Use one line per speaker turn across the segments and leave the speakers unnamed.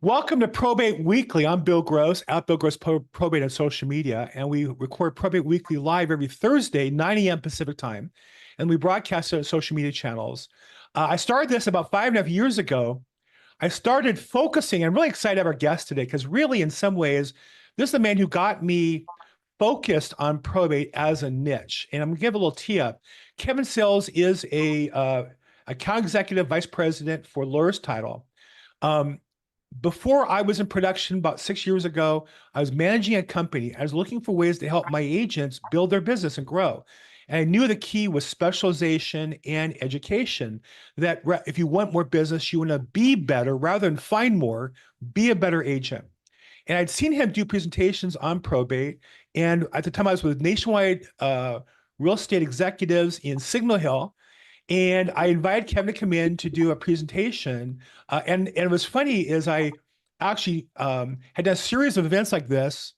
Welcome to Probate Weekly. I'm Bill Gross, at Bill Gross Probate on social media, and we record Probate Weekly live every Thursday, 9 a.m. Pacific time, and we broadcast it on social media channels. I started this about 5.5 years ago. I started focusing. I'm really excited to have our guest today because really, in some ways, this is the man who got me focused on probate as a niche. And I'm going to give a little tee up. Kevin Sayles is a account executive vice president for Lawyers Title. Before I was in production about 6 years ago, I was managing a company. I was looking for ways to help my agents build their business and grow. And I knew the key was specialization and education. That if you want more business, you want to be better rather than find more, be a better agent. And I'd seen him do presentations on probate. And at the time, I was with Nationwide Real Estate Executives in Signal Hill. And I invited Kevin to come in to do a presentation. And it was funny is I actually had done a series of events like this,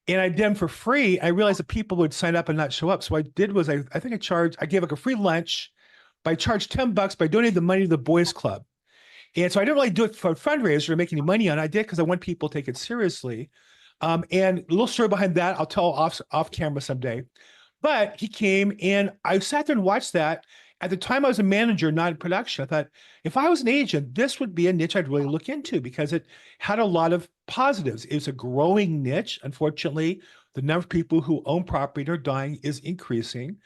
and I did them for free. I realized that people would sign up and not show up. So what I did was I think I gave like a free lunch, but I charged $10 by donating the money to the Boys Club. And so I didn't really do it for a fundraiser or make any money on it. I did because I want people to take it seriously. And a little story behind that, I'll tell off camera someday. But he came and I sat there and watched that. At the time, I was a manager, not in production. I thought, if I was an agent, this would be a niche I'd really look into because it had a lot of positives. It's a growing niche. Unfortunately, the number of people who own property and are dying is increasing.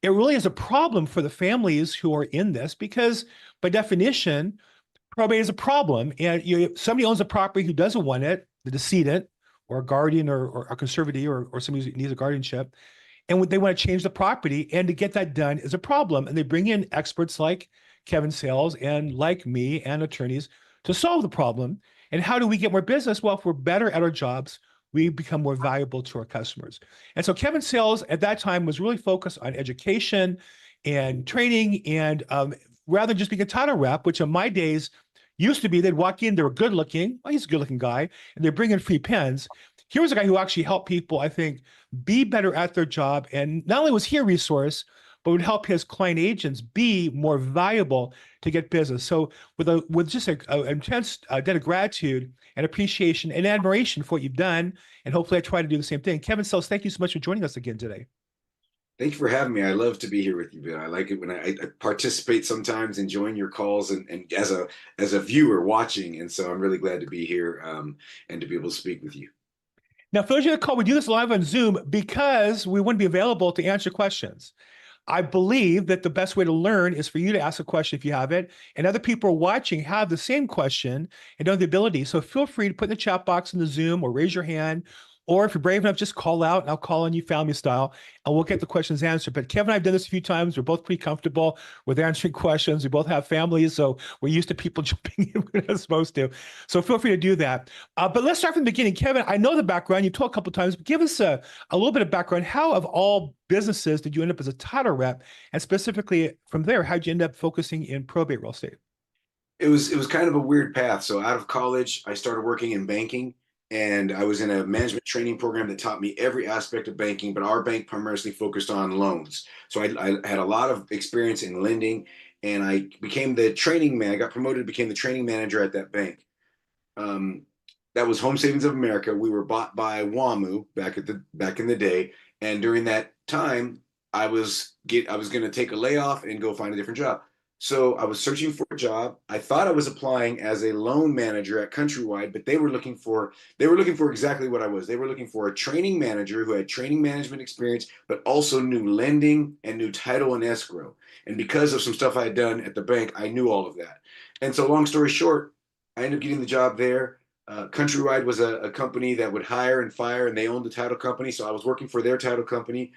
It really is a problem for the families who are in this because, by definition, probate is a problem. And somebody owns a property who doesn't want it, the decedent, or a guardian, or a conservatee, or somebody who needs a guardianship. And they want to change the property. And to get that done is a problem. And they bring in experts like Kevin Sayles and like me and attorneys to solve the problem. And how do we get more business? Well, if we're better at our jobs, we become more valuable to our customers. And so Kevin Sayles at that time was really focused on education and training. And rather than just being a title rep, which in my days used to be, they'd walk in, they were good looking. Well, he's a good looking guy. And they bring in free pens. Here was a guy who actually helped people, I think, be better at their job. And not only was he a resource, but would help his client agents be more valuable to get business. So with just an intense debt of gratitude and appreciation and admiration for what you've done, and hopefully I try to do the same thing. Kevin Sayles, thank you so much for joining us again today.
Thank you for having me. I love to be here with you, Bill. I like it when I participate sometimes and join your calls and as a viewer watching. And so I'm really glad to be here and to be able to speak with you.
Now, for those of you that call, we do this live on Zoom because we wouldn't be available to answer questions. I believe that the best way to learn is for you to ask a question if you have it, and other people watching have the same question and don't have the ability. So feel free to put in the chat box in the Zoom or raise your hand, or if you're brave enough, just call out and I'll call on you family style and we'll get the questions answered. But Kevin and I have done this a few times. We're both pretty comfortable with answering questions. We both have families, so we're used to people jumping in when they're supposed to. So feel free to do that. But let's start from the beginning. Kevin, I know the background. You told a couple of times, but give us a little bit of background. How, of all businesses, did you end up as a title rep? And specifically from there, how'd you end up focusing in probate real estate?
It was kind of a weird path. So out of college, I started working in banking. And I was in a management training program that taught me every aspect of banking, but our bank primarily focused on loans. So I had a lot of experience in lending, and I became the training man. I got promoted, became the training manager at that bank. Um, that was Home Savings of America. We were bought by WAMU back in the day, and during that time, I was going to take a layoff and go find a different job. So I was searching for a job. I thought I was applying as a loan manager at Countrywide, but they were looking for exactly what I was. They were looking for a training manager who had training management experience, but also knew lending and knew title and escrow. And because of some stuff I had done at the bank, I knew all of that. And so long story short, I ended up getting the job there. Countrywide was a company that would hire and fire, and they owned the title company. So I was working for their title company.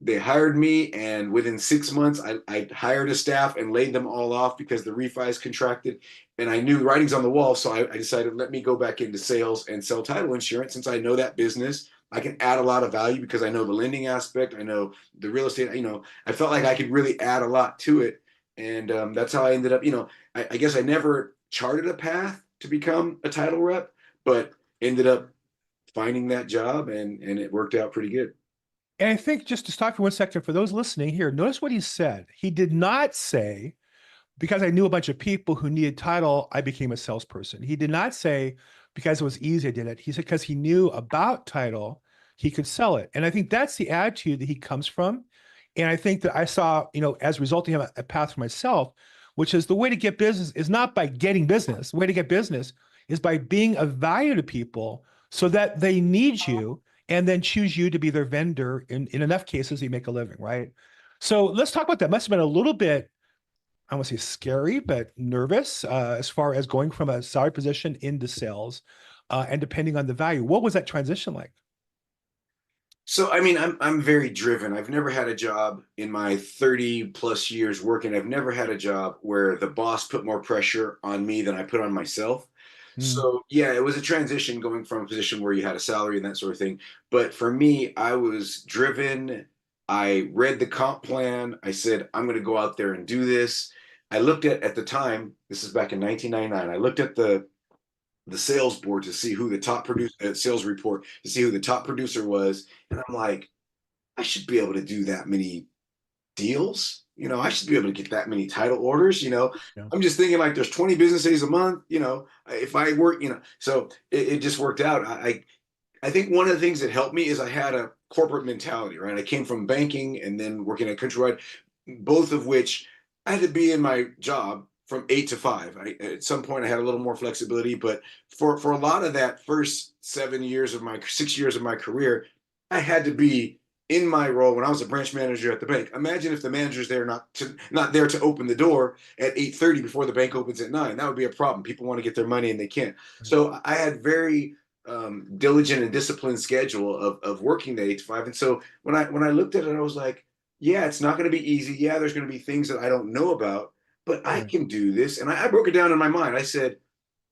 They hired me, and within 6 months, I hired a staff and laid them all off because the refis contracted. And I knew writing's on the wall, so I decided, let me go back into sales and sell title insurance. Since I know that business, I can add a lot of value because I know the lending aspect, I know the real estate. I felt like I could really add a lot to it, and that's how I ended up. I guess I never charted a path to become a title rep, but ended up finding that job, and it worked out pretty good.
And I think just to stop for 1 second, for those listening here, notice what he said. He did not say because I knew a bunch of people who needed title, I became a salesperson. He did not say because it was easy, I did it. He said because he knew about title, he could sell it. And I think that's the attitude that he comes from. And I think that I saw, as a result of him, a path for myself, which is the way to get business is not by getting business. The way to get business is by being of value to people so that they need you and then choose you to be their vendor. In enough cases, you make a living, right? So let's talk about that. Must have been a little bit, I want to say scary, but nervous as far as going from a salary position into sales and depending on the value. What was that transition like?
So I mean, I'm very driven. I've never had a job in my 30 plus years working. I've never had a job where the boss put more pressure on me than I put on myself.
Mm,
So yeah, it was a transition going from a position where you had a salary and that sort of thing. But for me, I was driven. I read the comp plan. I said, I'm going to go out there and do this. I looked at the time, this is back in 1999. I looked at the sales board to see who the top producer, sales report to see who the top producer was. And I'm like, I should be able to do that many deals. I should be able to get that many title orders.
yeah.
I'm just thinking like there's 20 business days a month. If I work, so it just worked out. I think one of the things that helped me is I had a corporate mentality, right? I came from banking and then working at Countrywide, both of which I had to be in my job from 8 to 5. At some point, I had a little more flexibility, but for a lot of that first 7 years of my 6 years of my career, I had to be in my role when I was a branch manager at the bank. Imagine if the manager's there not there to open the door at 8:30 before the bank opens at 9. That would be a problem. People want to get their money and they can't. So I had very diligent and disciplined schedule of working the 8 to 5. And so when I looked at it, I was like, yeah, it's not going to be easy. Yeah, there's going to be things that I don't know about, but I
Right.
can do this. And I broke it down in my mind. I said,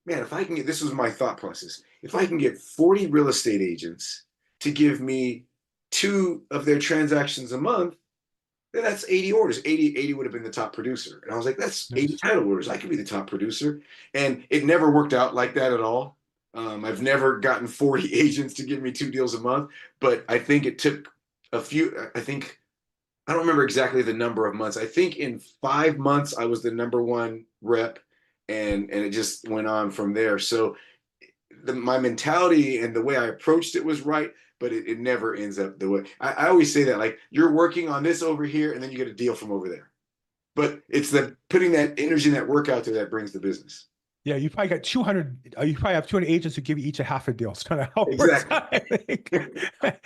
man, if I can get, this was my thought process. If I can get 40 real estate agents to give me two of their transactions a month, then that's 80 orders. 80 would have been the top producer. And I was like, that's 80
Nice.
title orders. I could be the top producer. And it never worked out like that at all. I've never gotten 40 agents to give me 2 deals a month, but I think it took I don't remember exactly the number of months. I think in 5 months I was the number one rep, and it just went on from there. So my mentality and the way I approached it was right, but it never ends up the way I always say that, like you're working on this over here and then you get a deal from over there. But it's the putting that energy and that work out there that brings the business.
Yeah, you probably got 200, you probably have 200 agents who give you each a half a deal. It's kind of how it works
Exactly.
out, I think.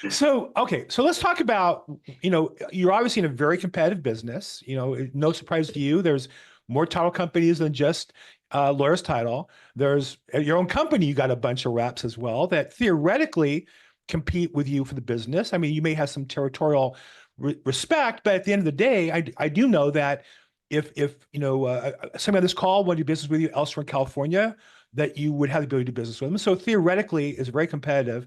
So, okay, so let's talk about, you're obviously in a very competitive business. No surprise to you. There's more title companies than just Lawyer's Title. There's your own company. You got a bunch of reps as well that theoretically compete with you for the business. I mean, you may have some territorial respect, but at the end of the day, I do know that if somebody on this call want to do business with you elsewhere in California, that you would have the ability to do business with them. So theoretically, it's very competitive.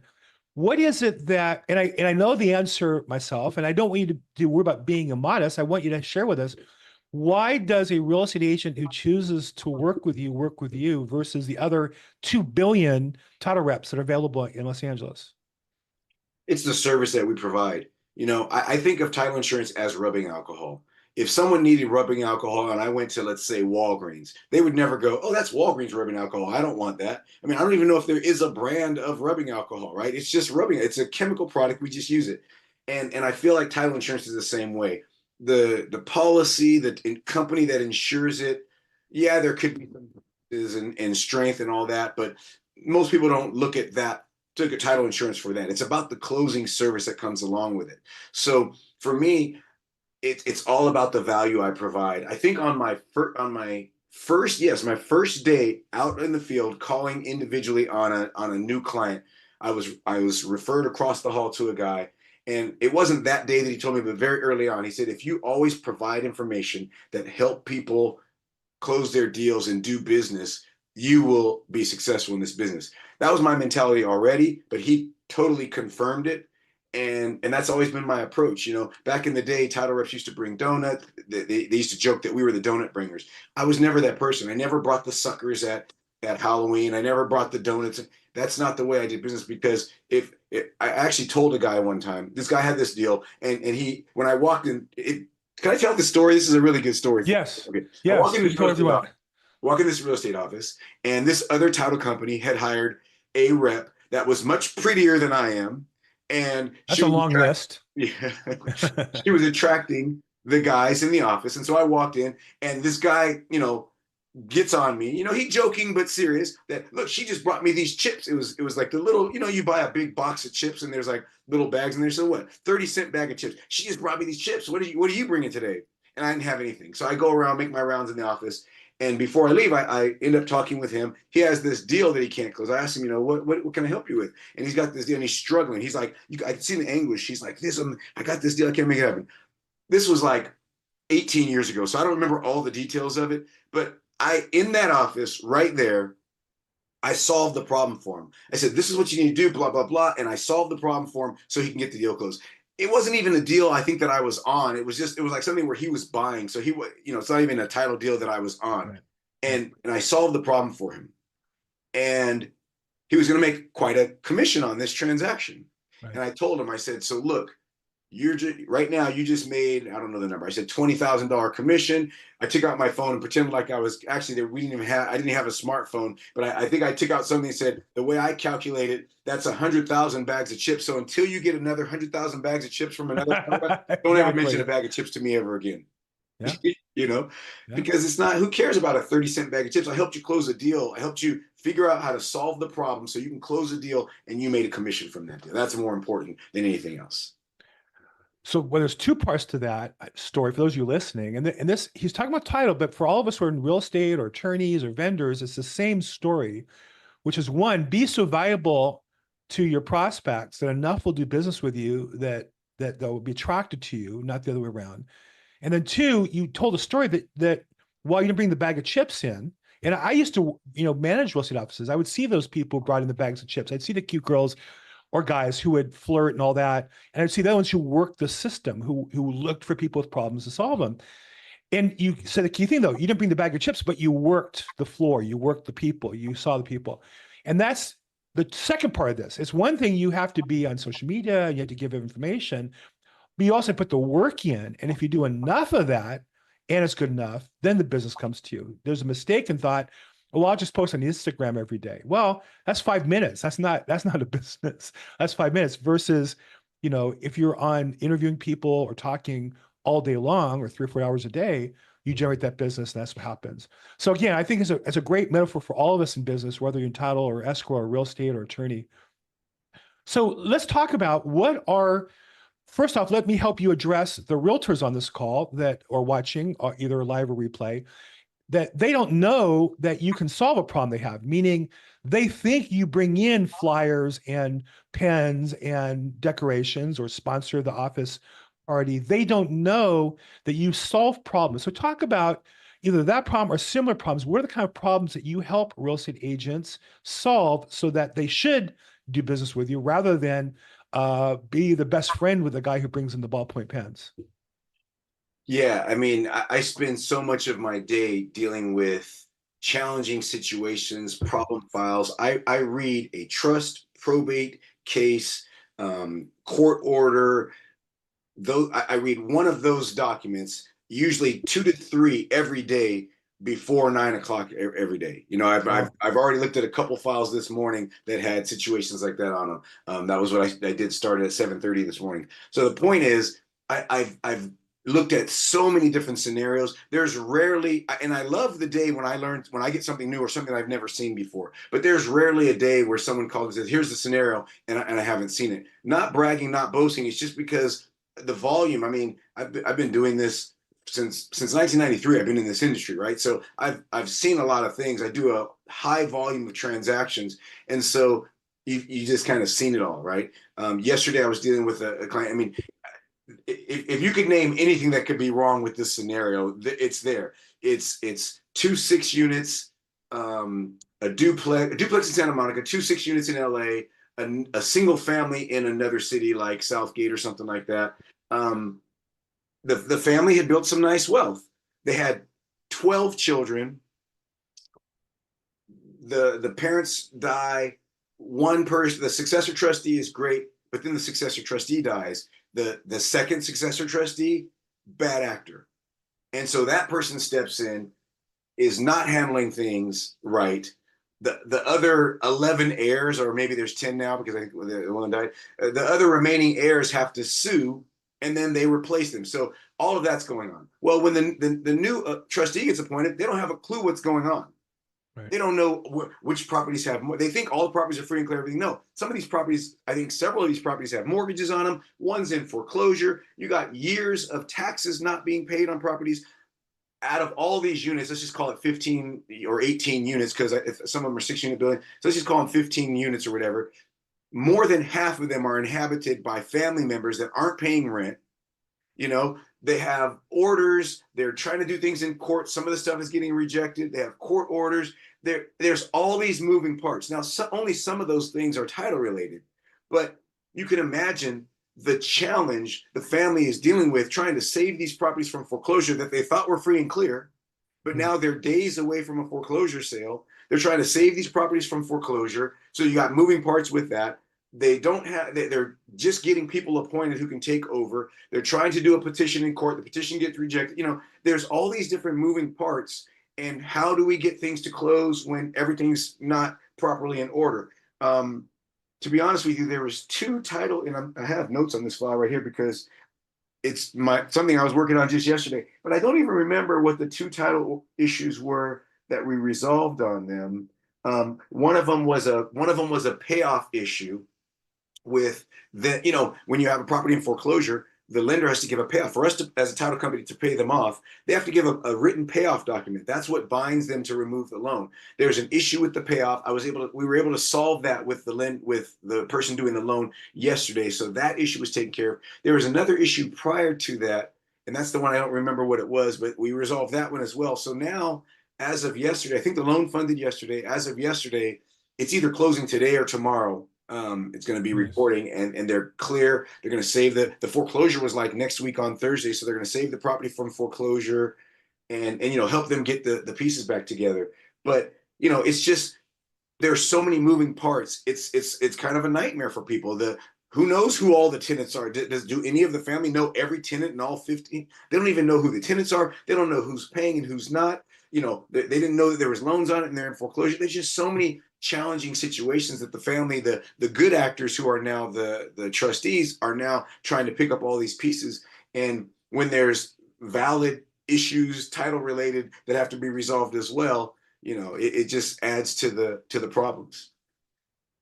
What is it that, and I know the answer myself, and I don't want you to worry about being immodest. I want you to share with us, why does a real estate agent who chooses to work with you versus the other 2 billion title reps that are available in Los Angeles?
It's the service that we provide. I think of title insurance as rubbing alcohol. If someone needed rubbing alcohol and I went to, let's say, Walgreens, they would never go, oh, that's Walgreens rubbing alcohol. I don't want that. I mean, I don't even know if there is a brand of rubbing alcohol, right? It's just rubbing. It's a chemical product. We just use it. And I feel like title insurance is the same way. The policy, the company that insures it, yeah, there could be some and strength and all that, but most people don't look at that took a title insurance for that. It's about the closing service that comes along with it. So for me, it's all about the value I provide. I think my first day out in the field calling individually on a new client, I was referred across the hall to a guy. And it wasn't that day that he told me, but very early on, he said, if you always provide information that help people close their deals and do business, you will be successful in this business. That was my mentality already, but he totally confirmed it. And that's always been my approach. Back in the day, title reps used to bring donuts. They used to joke that we were the donut bringers. I was never that person. I never brought the suckers at Halloween. I never brought the donuts. That's not the way I did business, because if I actually told a guy one time, this guy had this deal, and he when I walked in, Can I tell the story? This is a really good story for
Yes.
okay. I walk
Yes.
in
You
this
can tell
real
whatever you
estate
want.
office, walk in this real estate office, and this other title company had hired a rep that was much prettier than I am, and
That's
she
a
was
long list.
yeah, she was attracting the guys in the office. And so I walked in, and this guy, gets on me. He joking but serious. That look, she just brought me these chips. It was like the little, you buy a big box of chips, and there's like little bags in there. So what? 30-cent bag of chips. She just brought me these chips. What are you bringing today? And I didn't have anything. So I go around, make my rounds in the office. And before I leave, I end up talking with him. He has this deal that he can't close. I asked him, what can I help you with? And he's got this deal, and he's struggling. He's like, I can see the anguish. He's like, I got this deal. I can't make it happen. This was like 18 years ago. So I don't remember all the details of it, but in that office right there, I solved the problem for him. I said, this is what you need to do, blah, blah, blah. And I solved the problem for him so he can get the deal closed. It wasn't even a deal I think that I was on. It was like something where he was buying. So he was, it's not even a title deal that I was on.
Right. Right.
And I solved the problem for him. And he was going to make quite a commission on this transaction.
Right.
And I told him, I said, so look, you're just right now you just made, I don't know the number, I said $20,000 commission. I took out my phone and pretended like I was actually there. I didn't have a smartphone, but I think I took out something and said, the way I calculated, that's 100,000 bags of chips. So until you get another 100,000 bags of chips from another company, don't ever mention a
Exactly.
bag of chips to me ever again.
Yeah.
you know
Yeah.
because it's not, who cares about a 30-cent bag of chips? I helped you close a deal. I helped you figure out how to solve the problem so you can close the deal, and you made a commission from that deal. That's more important than anything else.
So, well, there's two parts to that story for those of you listening. And this, he's talking about title, but for all of us who are in real estate or attorneys or vendors, it's the same story, which is one, be so valuable to your prospects that enough will do business with you that they'll be attracted to you, not the other way around. And then two, you told a story that while you didn't bring the bag of chips in, and I used to, manage real estate offices. I would see those people brought in the bags of chips. I'd see the cute girls or guys who would flirt and all that. And I'd see the ones who worked the system, who looked for people with problems to solve them. And you said the key thing though, you didn't bring the bag of chips, but you worked the floor, you worked the people, you saw the people. And that's the second part of this. It's one thing you have to be on social media, and you have to give information, but you also put the work in. And if you do enough of that and it's good enough, then the business comes to you. There's a mistaken thought, well, I'll just post on Instagram every day. Well, that's 5 minutes. That's not a business. That's 5 minutes versus, if you're on interviewing people or talking all day long or 3 or 4 hours a day, you generate that business, and that's what happens. So again, I think it's a great metaphor for all of us in business, whether you're in title or escrow or real estate or attorney. So let's talk about first off, let me help you address the realtors on this call that are watching either live or replay, that they don't know that you can solve a problem they have, meaning they think you bring in flyers and pens and decorations or sponsor the office party. They don't know that you solve problems. So talk about either that problem or similar problems. What are the kind of problems that you help real estate agents solve so that they should do business with you rather than be the best friend with the guy who brings in the ballpoint pens?
Yeah, I mean, I spend so much of my day dealing with challenging situations, problem files. I read a trust, probate case, court order. Though I read one of those documents, usually 2 to 3 every day before 9 o'clock every day.
Wow.
I've already looked at a couple files this morning that had situations like that on them. That was what I did start at 7:30 this morning. So the point is, I've looked at so many different scenarios. There's rarely, and I love the day when I get something new or something I've never seen before. But there's rarely a day where someone calls and says, "Here's the scenario," and I haven't seen it. Not bragging, not boasting. It's just because the volume. I mean, I've been doing this since 1993. I've been in this industry, right? So I've seen a lot of things. I do a high volume of transactions, and so you just kind of seen it all, right? Yesterday I was dealing with a client. I mean, if you could name anything that could be wrong with this scenario, it's there. It's 2 6 units, a duplex in Santa Monica, 2 6 units in LA, a single family in another city like Southgate or something like that. Um, the family had built some nice wealth. They had 12 children. The parents die. One person, the successor trustee is great, but then the successor trustee dies. The second successor trustee bad actor. And so that person steps in, is not handling things right. The other 11 heirs, or maybe there's 10 now because I think the one died, the other remaining heirs have to sue, and then they replace them. So all of that's going on. Well, when the new trustee gets appointed, they don't have a clue what's going on.
Right.
They don't know which properties have more. They think all the properties are free and clear, everything. No, some of these properties, I think several of these properties have mortgages on them. One's in foreclosure. You got years of taxes not being paid on properties. Out of all these units, let's just call it 15 or 18 units, because some of them are 6 unit buildings. So let's just call them 15 units or whatever. More than half of them are inhabited by family members that aren't paying rent. You know, they have orders. They're trying to do things in court. Some of the stuff is getting rejected. They have court orders. There's all these moving parts. Now, only some of those things are title related, but you can imagine the challenge the family is dealing with trying to save these properties from foreclosure that they thought were free and clear, but now they're days away from a foreclosure sale. They're trying to save these properties from foreclosure. So you got moving parts with that. They don't have, they're just getting people appointed who can take over. They're trying to do a petition in court. The petition gets rejected. You know, there's all these different moving parts. And how do we get things to close when everything's not properly in order? To be honest with you, there was two title, and I have notes on this file right here because it's something I was working on just yesterday, but I don't even remember what the two title issues were that we resolved on them. One of them was a payoff issue with the, you know, when you have a property in foreclosure, the lender has to give a payoff. For us to, as a title company, to pay them off, they have to give a written payoff document. That's what binds them to remove the loan. There's an issue with the payoff. We were able to solve that with the person doing the loan yesterday. So that issue was taken care of. There was another issue prior to that, and that's the one I don't remember what it was, but we resolved that one as well. So now, as of yesterday, I think the loan funded yesterday. As of yesterday, it's either closing today or tomorrow. It's going to be reporting, and they're clear. They're going to save the foreclosure was like next week on Thursday, so they're going to save the property from foreclosure, and you know, help them get the pieces back together. But you know, it's just there's so many moving parts. It's kind of a nightmare for people. Who knows who all the tenants are? Do any of the family know every tenant in all 15? They don't even know who the tenants are. They don't know who's paying and who's not. You know, they didn't know that there was loans on it and they're in foreclosure. There's just so many challenging situations that the family, the good actors who are now the trustees, are now trying to pick up all these pieces. And when there's valid issues, title related, that have to be resolved as well, you know, it just adds to the problems.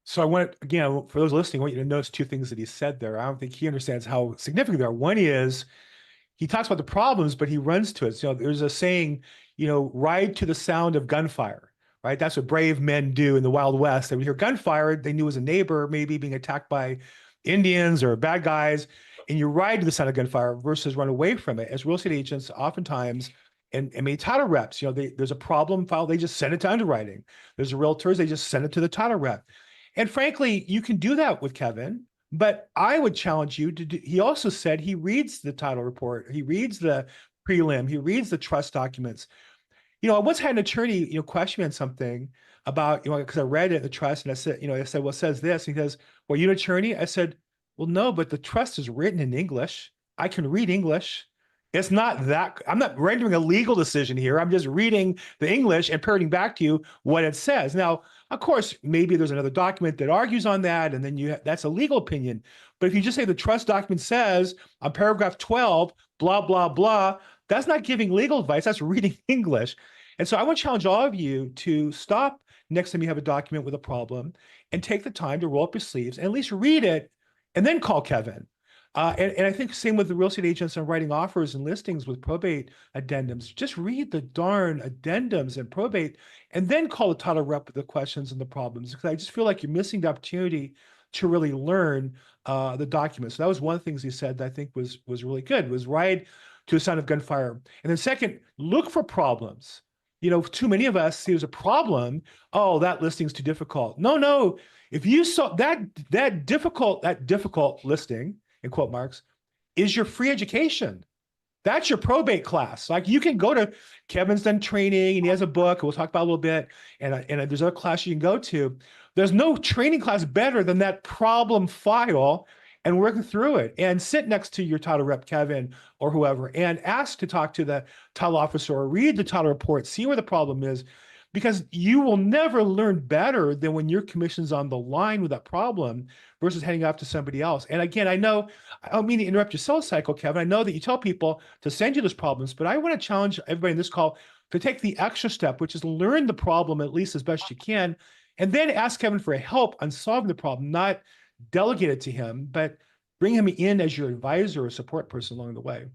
So I want, again, for those listening, I want you to notice two things that he said there. I don't think he understands how significant they are. One is he talks about the problems, but he runs to it. So there's a saying, you know, ride to the sound of gunfire, right? That's what brave men do in the Wild West. They would hear gunfire, they knew it was a neighbor maybe being attacked by Indians or bad guys, and you ride to the sound of gunfire versus run away from it. As real estate agents, oftentimes, and maybe title reps, you know, there's a problem file, they just send it to underwriting. There's realtors, they just send it to the title rep. And frankly, you can do that with Kevin, but I would challenge you to do, he also said he reads the title report, he reads the prelim, he reads the trust documents. You know, I once had an attorney, you know, question me on something about, you know, because I read it in the trust and I said, you know, I said, well, it says this. And he says, well, you an attorney? I said, well, no, but the trust is written in English. I can read English. It's not that, I'm not rendering a legal decision here. I'm just reading the English and parroting back to you what it says. Now, of course, maybe there's another document that argues on that, and then that's a legal opinion. But if you just say the trust document says on paragraph 12, blah, blah, blah, that's not giving legal advice, that's reading English. And so I want to challenge all of you to stop next time you have a document with a problem and take the time to roll up your sleeves and at least read it and then call Kevin. And I think same with the real estate agents and writing offers and listings with probate addendums. Just read the darn addendums and probate and then call the title rep with the questions and the problems, because I just feel like you're missing the opportunity to really learn the documents. So that was one of the things he said that I think was really good, was ride to the sound of gunfire. And then second, look for problems. You know, too many of us see there's a problem. Oh, that listing's too difficult. No. If you saw that difficult listing, in quote marks, is your free education. That's your probate class. Like, you can go to, Kevin's done training and he has a book we'll talk about a little bit. And there's other classes you can go to. There's no training class better than that problem file and work through it, and sit next to your title rep, Kevin, or whoever, and ask to talk to the title officer or read the title report, see where the problem is, because you will never learn better than when your commission's on the line with that problem versus heading off to somebody else. And again, I know, I don't mean to interrupt your sales cycle, Kevin. I know that you tell people to send you those problems, but I want to challenge everybody in this call to take the extra step, which is learn the problem at least as best you can, and then ask Kevin for help on solving the problem, not delegate it to him, but bring him in as your advisor or support person along the way.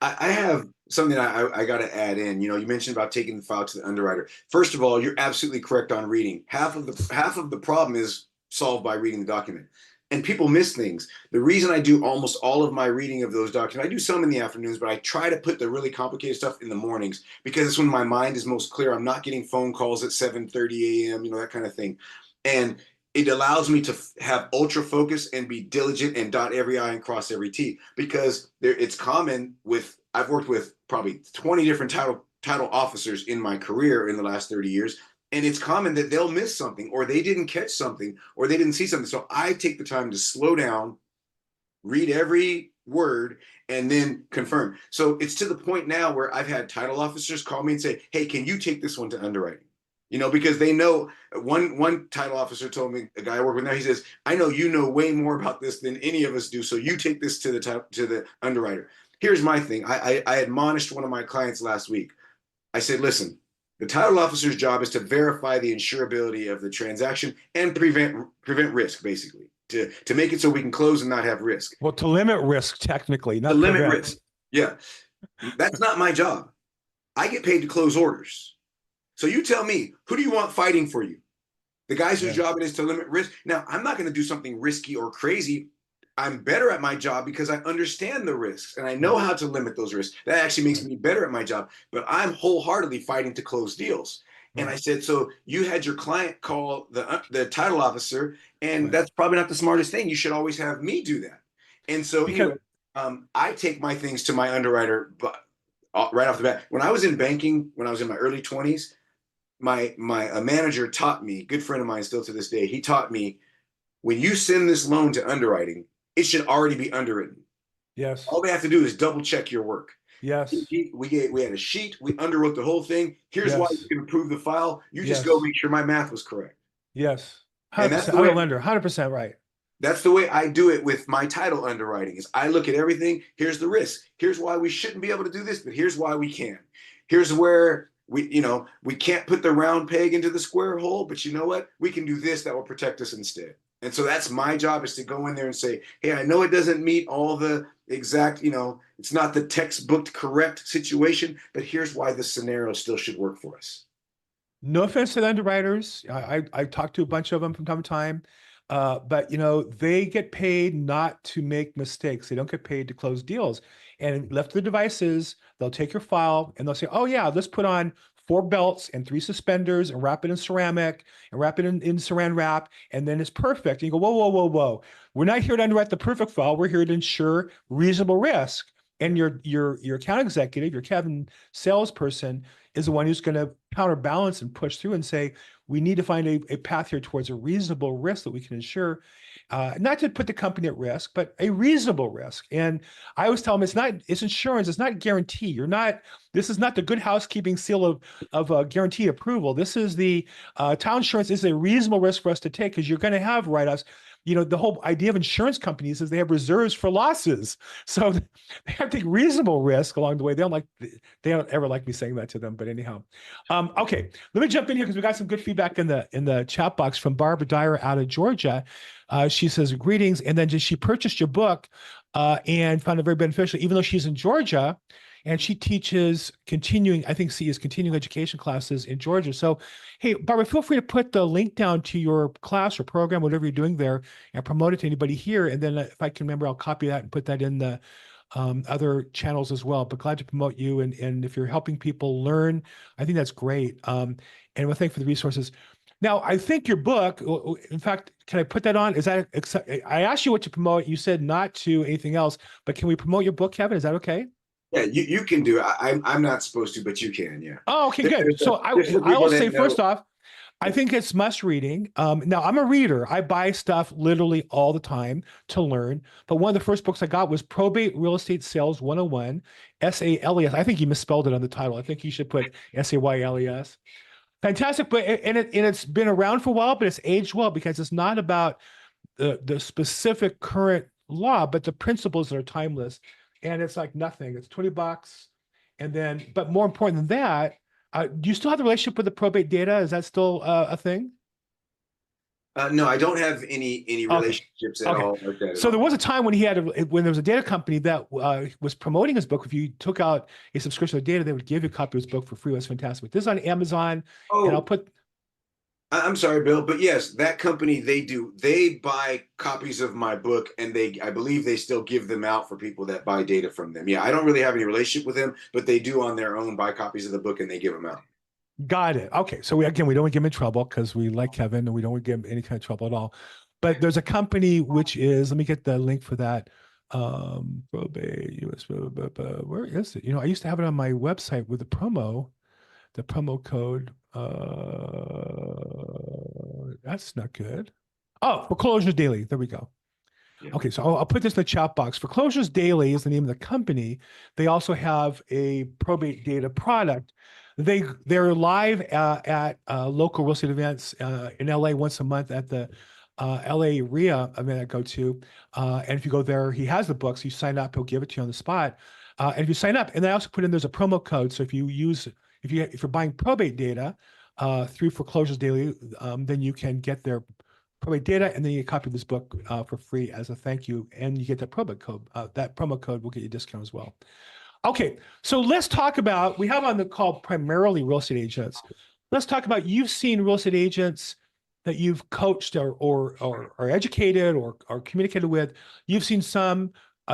I have something I got to add in. You mentioned about taking the file to the underwriter. First of all, you're absolutely correct on reading. Half of the problem is solved by reading the document, and people miss things. The reason I do almost all of my reading of those documents, I do some in the afternoons, but I try to put the really complicated stuff in the mornings because it's when my mind is most clear. I'm not getting phone calls at 7:30 a.m. That kind of thing, and it allows me to have ultra focus and be diligent and dot every I and cross every T, because it's common with, I've worked with probably 20 different title officers in my career in the last 30 years. And it's common that they'll miss something, or they didn't catch something, or they didn't see something. So I take the time to slow down, read every word, and then confirm. So it's to the point now where I've had title officers call me and say, hey, can you take this one to underwriting? Because they know. One title officer told me, a guy I work with now, he says, I know you know way more about this than any of us do, so you take this to the underwriter. Here's my thing. I admonished one of my clients last week. I said, listen, the title officer's job is to verify the insurability of the transaction and prevent risk, basically, to make it so we can close and not have risk.
Well, to limit risk, technically, not
to limit
prevent.
risk. Yeah, that's not my job. I get paid to close orders. So you tell me, who do you want fighting for you? The guys whose job it is to limit risk. Now, I'm not going to do something risky or crazy. I'm better at my job because I understand the risks and I know how to limit those risks. That actually makes me better at my job, but I'm wholeheartedly fighting to close deals. And I said, so you had your client call the title officer, and that's probably not the smartest thing. You should always have me do that. And so anyway, I take my things to my underwriter, but right off the bat, when I was in banking, when I was in my early 20s, my manager taught me, good friend of mine still to this day, he taught me, when you send this loan to underwriting, it should already be underwritten.
Yes.
All they have to do is double check your work.
Yes.
We had a sheet. We underwrote the whole thing. Here's why you can approve the file. You just go make sure my math was correct.
Yes. 100%.
And that's the
I'm
way,
a lender. 100% right.
That's the way I do it with my title underwriting. Is I look at everything. Here's the risk. Here's why we shouldn't be able to do this, but here's why we can. Here's where we can't put the round peg into the square hole, but you know what? We can do this that will protect us instead. And so that's my job, is to go in there and say, hey, I know it doesn't meet all the exact, it's not the textbook correct situation, but here's why the scenario still should work for us.
No offense to the underwriters. I talked to a bunch of them from time to time. But they get paid not to make mistakes. They don't get paid to close deals. And left to the devices, they'll take your file and they'll say, oh yeah, let's put on 4 belts and 3 suspenders and wrap it in ceramic and wrap it in saran wrap, and then it's perfect. And you go, whoa, whoa, whoa, whoa. We're not here to underwrite the perfect file. We're here to ensure reasonable risk. And your account executive, your Kevin salesperson, is the one who's going to counterbalance and push through and say, we need to find a path here towards a reasonable risk that we can ensure, not to put the company at risk, but a reasonable risk. And I always tell them, it's insurance. It's not guarantee. This is not the good housekeeping seal of guaranteed approval. This is the title insurance is a reasonable risk for us to take, because you're going to have write-offs. The whole idea of insurance companies is they have reserves for losses. So they have to take reasonable risk along the way. They don't ever like me saying that to them, but anyhow. Okay, let me jump in here because we got some good feedback in the chat box from Barbara Dyer out of Georgia. She says, greetings. And then she purchased your book and found it very beneficial, even though she's in Georgia. And she teaches continuing education classes in Georgia. So, hey, Barbara, feel free to put the link down to your class or program, whatever you're doing there, and promote it to anybody here. And then if I can remember, I'll copy that and put that in the other channels as well. But glad to promote you. And if you're helping people learn, I think that's great. And we'll thank you for the resources. Now, I think your book, in fact, can I put that on? I asked you what to promote. You said not to anything else, but can we promote your book, Kevin? Is that okay?
Yeah, you can do it. I'm not supposed to, but you can. Yeah.
Oh, okay, good. So I will say first off, I think it's must reading. Now I'm a reader. I buy stuff literally all the time to learn. But one of the first books I got was Probate Real Estate Sales 101, Sales. I think he misspelled it on the title. I think he should put Sayles. Fantastic, but it's been around for a while, but it's aged well because it's not about the specific current law, but the principles that are timeless. And it's like nothing. It's $20. And then, but more important than that, do you still have the relationship with the probate data? Is that still a thing?
No, I don't have any
Okay.
relationships at
Okay.
all like that at
So there
all.
was a time when when there was a data company that was promoting his book. If you took out a subscription to data, they would give you a copy of his book for free. It was fantastic. But this is on Amazon, and I'll
Oh,
put
I'm sorry, Bill, but yes, that company, they do. They buy copies of my book, and I believe they still give them out for people that buy data from them. Yeah, I don't really have any relationship with them, but they do on their own buy copies of the book and they give them out.
got it. Okay. So we don't want to get him in trouble because we like Kevin and we don't want to give him any kind of trouble at all. But there's a company which is, let me get the link for that. Probate US, where is it? I used to have it on my website with the promo code. That's not good. Oh, Foreclosures Daily. There we go.
Yeah.
Okay, so I'll put this in the chat box. Foreclosures Daily is the name of the company. They also have a probate data product. They're live at local real estate events in LA once a month at the LA RIA event I go to. And if you go there, he has the books. You sign up, he'll give it to you on the spot. And if you sign up, and I also put in there's a promo code. So if you're buying probate data through Foreclosures Daily, then you can get their probate data, and then you get a copy of this book for free as a thank you, and you get that promo code. That promo code will get you a discount as well. Okay, so let's talk about, we have on the call primarily real estate agents. Let's talk about, you've seen real estate agents that you've coached or educated or communicated with. You've seen some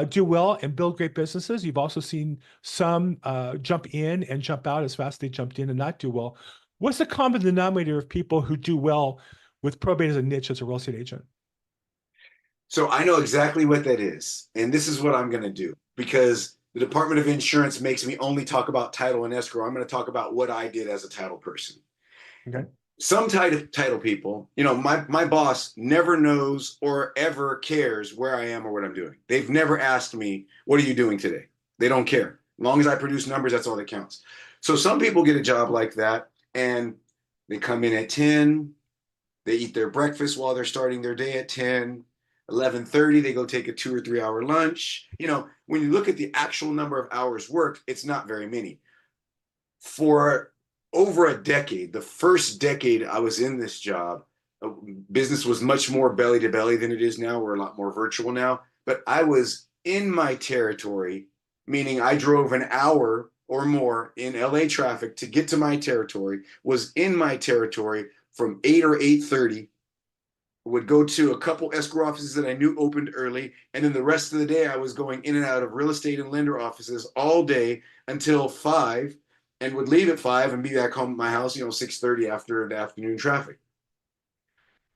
do well and build great businesses. You've also seen some jump in and jump out as fast as they jumped in and not do well. What's the common denominator of people who do well with probate as a niche as a real estate agent?
So I know exactly what that is. And this is what I'm going to do because the Department of Insurance makes me only talk about title and escrow. I'm going to talk about what I did as a title person.
Okay.
Some title people, my boss never knows or ever cares where I am or what I'm doing. They've never asked me, what are you doing today? They don't care. As long as I produce numbers, that's all that counts. So some people get a job like that and they come in at 10, they eat their breakfast while they're starting their day at 10, 11:30, they go take a 2 or 3 hour lunch. When you look at the actual number of hours worked, it's not very many. For over a decade, the first decade I was in this job, business was much more belly to belly than it is now. We're a lot more virtual now, but I was in my territory, meaning I drove an hour or more in LA traffic to get to my territory, was in my territory from 8 or 8:30, would go to a couple escrow offices that I knew opened early, and then the rest of the day I was going in and out of real estate and lender offices all day until 5, and would leave at 5 and be back home at my house, 6:30 after the afternoon traffic.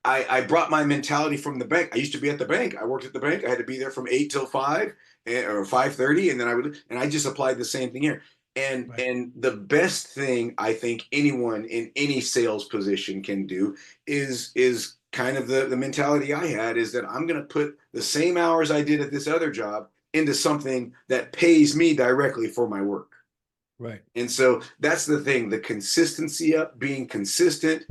I brought my mentality from the bank. I used to be at the bank. I worked at the bank. I had to be there from 8 till 5 or 5:30, and then I just applied the same thing here. And
Right.
and the best thing I think anyone in any sales position can do is kind of the mentality I had, is that I'm going to put the same hours I did at this other job into something that pays me directly for my work.
Right.
And so that's the thing, the consistency up, being consistent,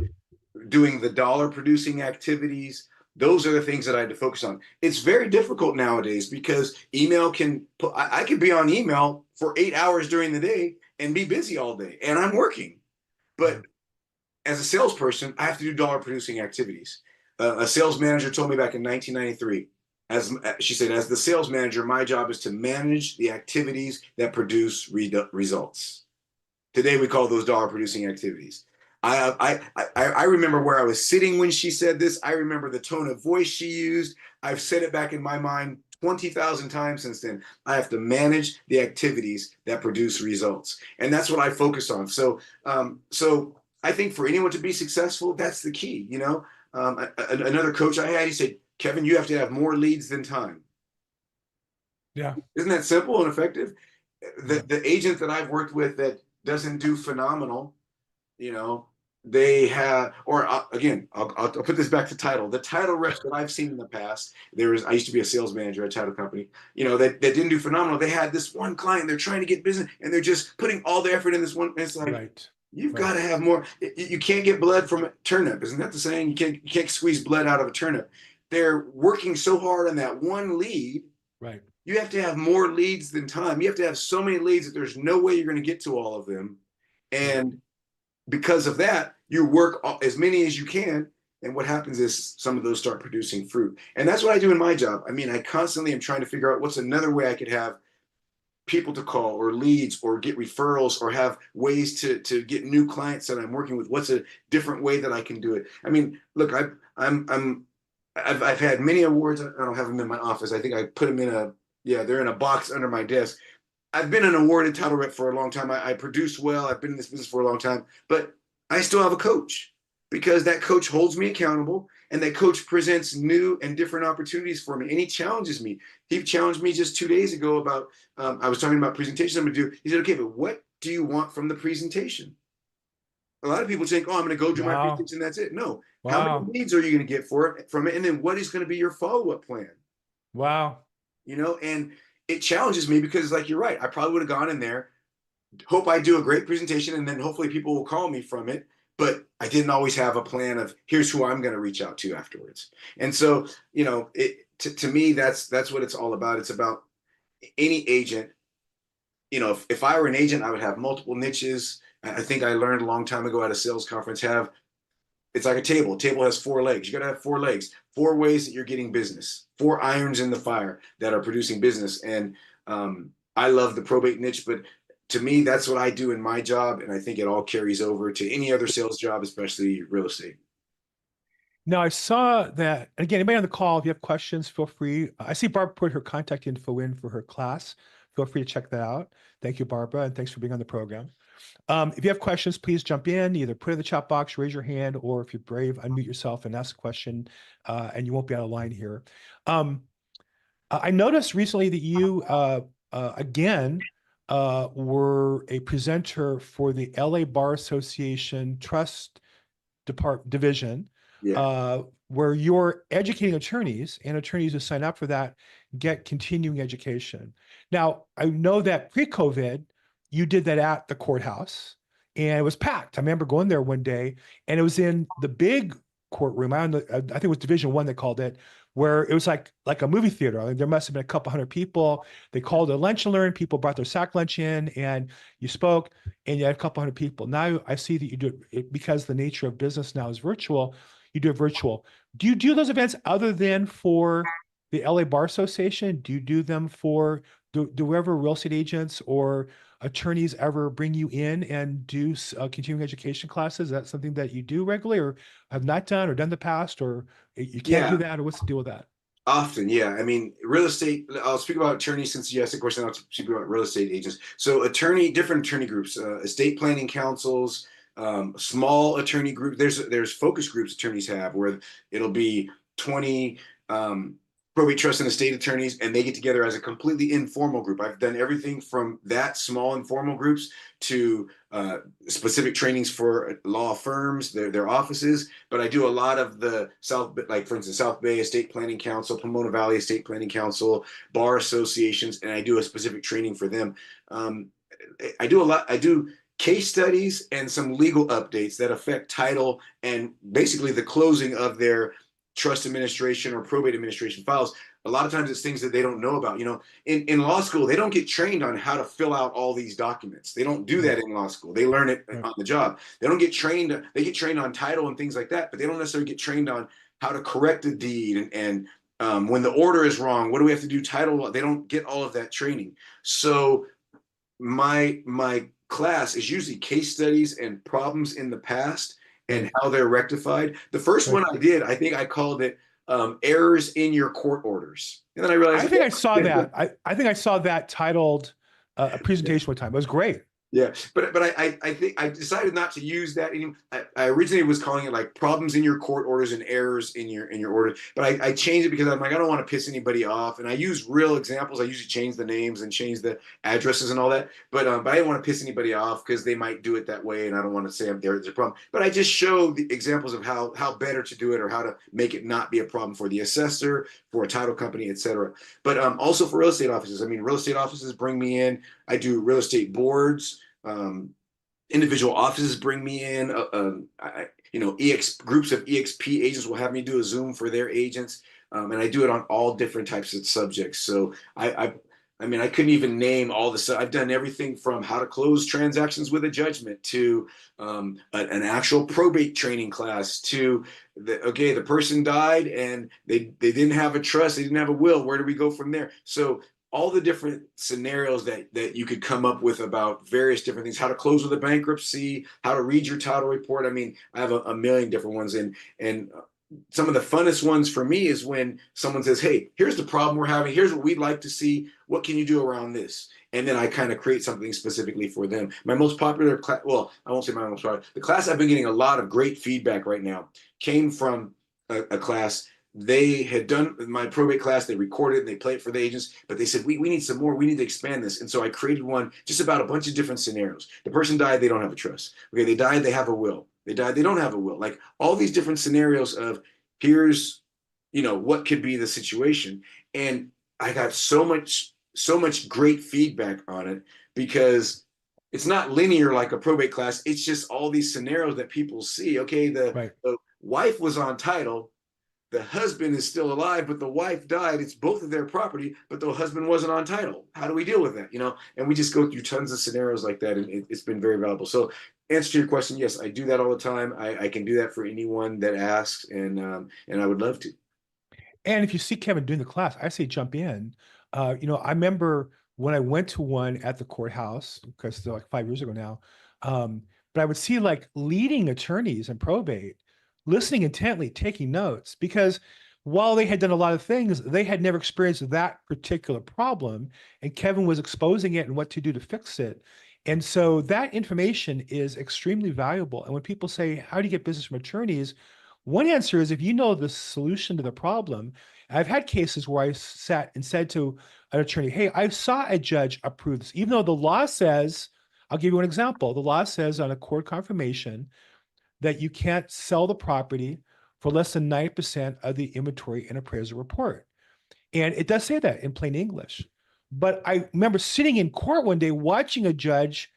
doing the dollar producing activities. Those are the things that I had to focus on. It's very difficult nowadays because I could be on email for 8 hours during the day and be busy all day, and I'm working.
Yeah.
But as a salesperson, I have to do dollar producing activities. A sales manager told me back in 1993, she said, as the sales manager, my job is to manage the activities that produce results. Today we call those dollar producing activities. I remember where I was sitting when she said this. I remember the tone of voice she used. I've said it back in my mind 20,000 times since then. I have to manage the activities that produce results, and that's what I focus on. So I think for anyone to be successful, that's the key. Another coach I had, he said, Kevin, you have to have more leads than time.
Yeah.
Isn't that simple and effective?
Yeah.
The agent that I've worked with that doesn't do phenomenal, you know, they have, or again, I'll put this back to title. The title reps that I've seen in the past, I used to be a sales manager at a title company, that didn't do phenomenal. They had this one client, they're trying to get business, and they're just putting all their effort in this one. It's like,
Right.
you've got
Right.
to have more. You can't get blood from a turnip. Isn't that the saying? You can't squeeze blood out of a turnip. They're working so hard on that one lead.
Right.
You have to have more leads than time. You have to have so many leads that there's no way you're going to get to all of them.
Right.
And because of that, you work as many as you can. And what happens is some of those start producing fruit. And that's what I do in my job. I mean, I constantly am trying to figure out what's another way I could have people to call or leads or get referrals or have ways to get new clients that I'm working with. What's a different way that I can do it? I mean, look, I've had many awards. I don't have them in my office. I think I put them they're in a box under my desk. I've been an awarded title rep for a long time. I produce well. I've been in this business for a long time, but I still have a coach because that coach holds me accountable and that coach presents new and different opportunities for me. And he challenges me. He challenged me just 2 days ago about, I was talking about presentations I'm going to do. He said, okay, but what do you want from the presentation? A lot of people think, oh, I'm going to go do my
Wow.
presentation. That's it. No. How many
Wow.
leads are you going to get from it? And then what is going to be your follow-up plan?
Wow.
And it challenges me because like, you're right. I probably would have gone in there, hope I do a great presentation, and then hopefully people will call me from it. But I didn't always have a plan of here's who I'm going to reach out to afterwards. And so, to me, that's what it's all about. It's about any agent. If I were an agent, I would have multiple niches. I think I learned a long time ago at a sales conference, it's like a table. A table has 4 legs. You got to have 4 legs, 4 ways that you're getting business, 4 irons in the fire that are producing business. And I love the probate niche, but to me, that's what I do in my job. And I think it all carries over to any other sales job, especially real estate.
Now I saw that again. Anybody on the call, if you have questions, feel free. I see Barbara put her contact info in for her class. Feel free to check that out. Thank you, Barbara, and thanks for being on the program. If you have questions, please jump in, either put it in the chat box, raise your hand, or if you're brave, unmute yourself and ask a question, and you won't be out of line here. I noticed recently that you, again, were a presenter for the LA Bar Association Trust Division,
Yeah.
where you're educating attorneys, and attorneys who sign up for that get continuing education. Now, I know that pre-COVID, you did that at the courthouse, and it was packed. I remember going there one day, and it was in the big courtroom. I think it was Division 1 they called it, where it was like a movie theater. I mean, there must have been a couple hundred people. They called it lunch and learn. People brought their sack lunch in, and you spoke, and you had a couple hundred people. Now I see that you do it because the nature of business now is virtual. You do it virtual. Do you do those events other than for the LA Bar Association? Do you do them for do ever real estate agents or attorneys ever bring you in and do continuing education classes? Is that something that you do regularly or have not done or done in the past, or you can't do
Yeah.
that, or what's the deal with that?
Often, yeah. I mean, real estate, I'll speak about attorneys since you asked the question, I'll speak about real estate agents. So different attorney groups, estate planning councils, small attorney groups. There's focus groups attorneys have where it'll be 20 probate trust and estate attorneys, and they get together as a completely informal group. I've done everything from that small informal groups to specific trainings for law firms, their offices. But I do a lot of the like for instance, South Bay Estate Planning Council, Pomona Valley Estate Planning Council, bar associations, and I do a specific training for them. I do a lot. I do case studies and some legal updates that affect title and basically the closing of their trust administration or probate administration files. A lot of times it's things that they don't know about. In law school, they don't get trained on how to fill out all these documents. They don't do that in law school. They learn it
Right.
on the job. They don't get trained. They get trained on title and things like that, but they don't necessarily get trained on how to correct a deed and when the order is wrong, what do we have to do? Title. They don't get all of that training. So my class is usually case studies and problems in the past and
Right.
how they're rectified. The first
Right.
one I did, I think I called it errors in your court orders. And then I realized,
I think I saw that. I think I saw that titled a presentation one time. It was great.
Yeah, but I think I decided not to use that anymore. I originally was calling it like problems in your court orders and errors in your order, but I changed it because I'm like I don't want to piss anybody off, and I use real examples. I usually change the names and change the addresses and all that, but I didn't want to piss anybody off because they might do it that way, and I don't want to say there's a problem. But I just show the examples of how better to do it or how to make it not be a problem for the assessor, for a title company, etc. But also for real estate offices. I mean, real estate offices bring me in. I do real estate boards. Individual offices bring me in. EX groups of EXP agents will have me do a Zoom for their agents, and I do it on all different types of subjects. So I mean, I couldn't even name all the stuff. I've done everything from how to close transactions with a judgment to an actual probate training class to the person died and they didn't have a trust, they didn't have a will. Where do we go from there? So all the different scenarios that you could come up with about various different things, how to close with a bankruptcy, how to read your title report. I mean, I have a million different ones, and some of the funnest ones for me is when someone says, "Hey, here's the problem we're having. Here's what we'd like to see. What can you do around this?" And then I kind of create something specifically for them. My most popular class, well, I won't say my most popular, the class I've been getting a lot of great feedback right now came from a class they had done my probate class. They recorded it and they played it for the agents, but they said, we need some more. We need to expand this. And so I created one just about a bunch of different scenarios. The person died, they don't have a trust. Okay, they died, they have a will. They died, they don't have a will. Like all these different scenarios of here's, what could be the situation. And I got so much great feedback on it because it's not linear like a probate class. It's just all these scenarios that people see. Okay,
Right.
the wife was on title, the husband is still alive, but the wife died. It's both of their property, but the husband wasn't on title. How do we deal with that? And we just go through tons of scenarios like that, and it's been very valuable. So, answer to your question, yes, I do that all the time. I can do that for anyone that asks, and I would love to.
And if you see Kevin doing the class, I say jump in. I remember when I went to one at the courthouse, because they're like 5 years ago now. But I would see like leading attorneys in probate listening intently, taking notes, because while they had done a lot of things, they had never experienced that particular problem. And Kevin was exposing it and what to do to fix it. And so that information is extremely valuable. And when people say, how do you get business from attorneys? One answer is if you know the solution to the problem. I've had cases where I sat and said to an attorney, hey, I saw a judge approve this, even though the law says, I'll give you an example. The law says on a court confirmation that you can't sell the property for less than 9% of the inventory and appraisal report. And it does say that in plain English. But I remember sitting in court one day watching a judge,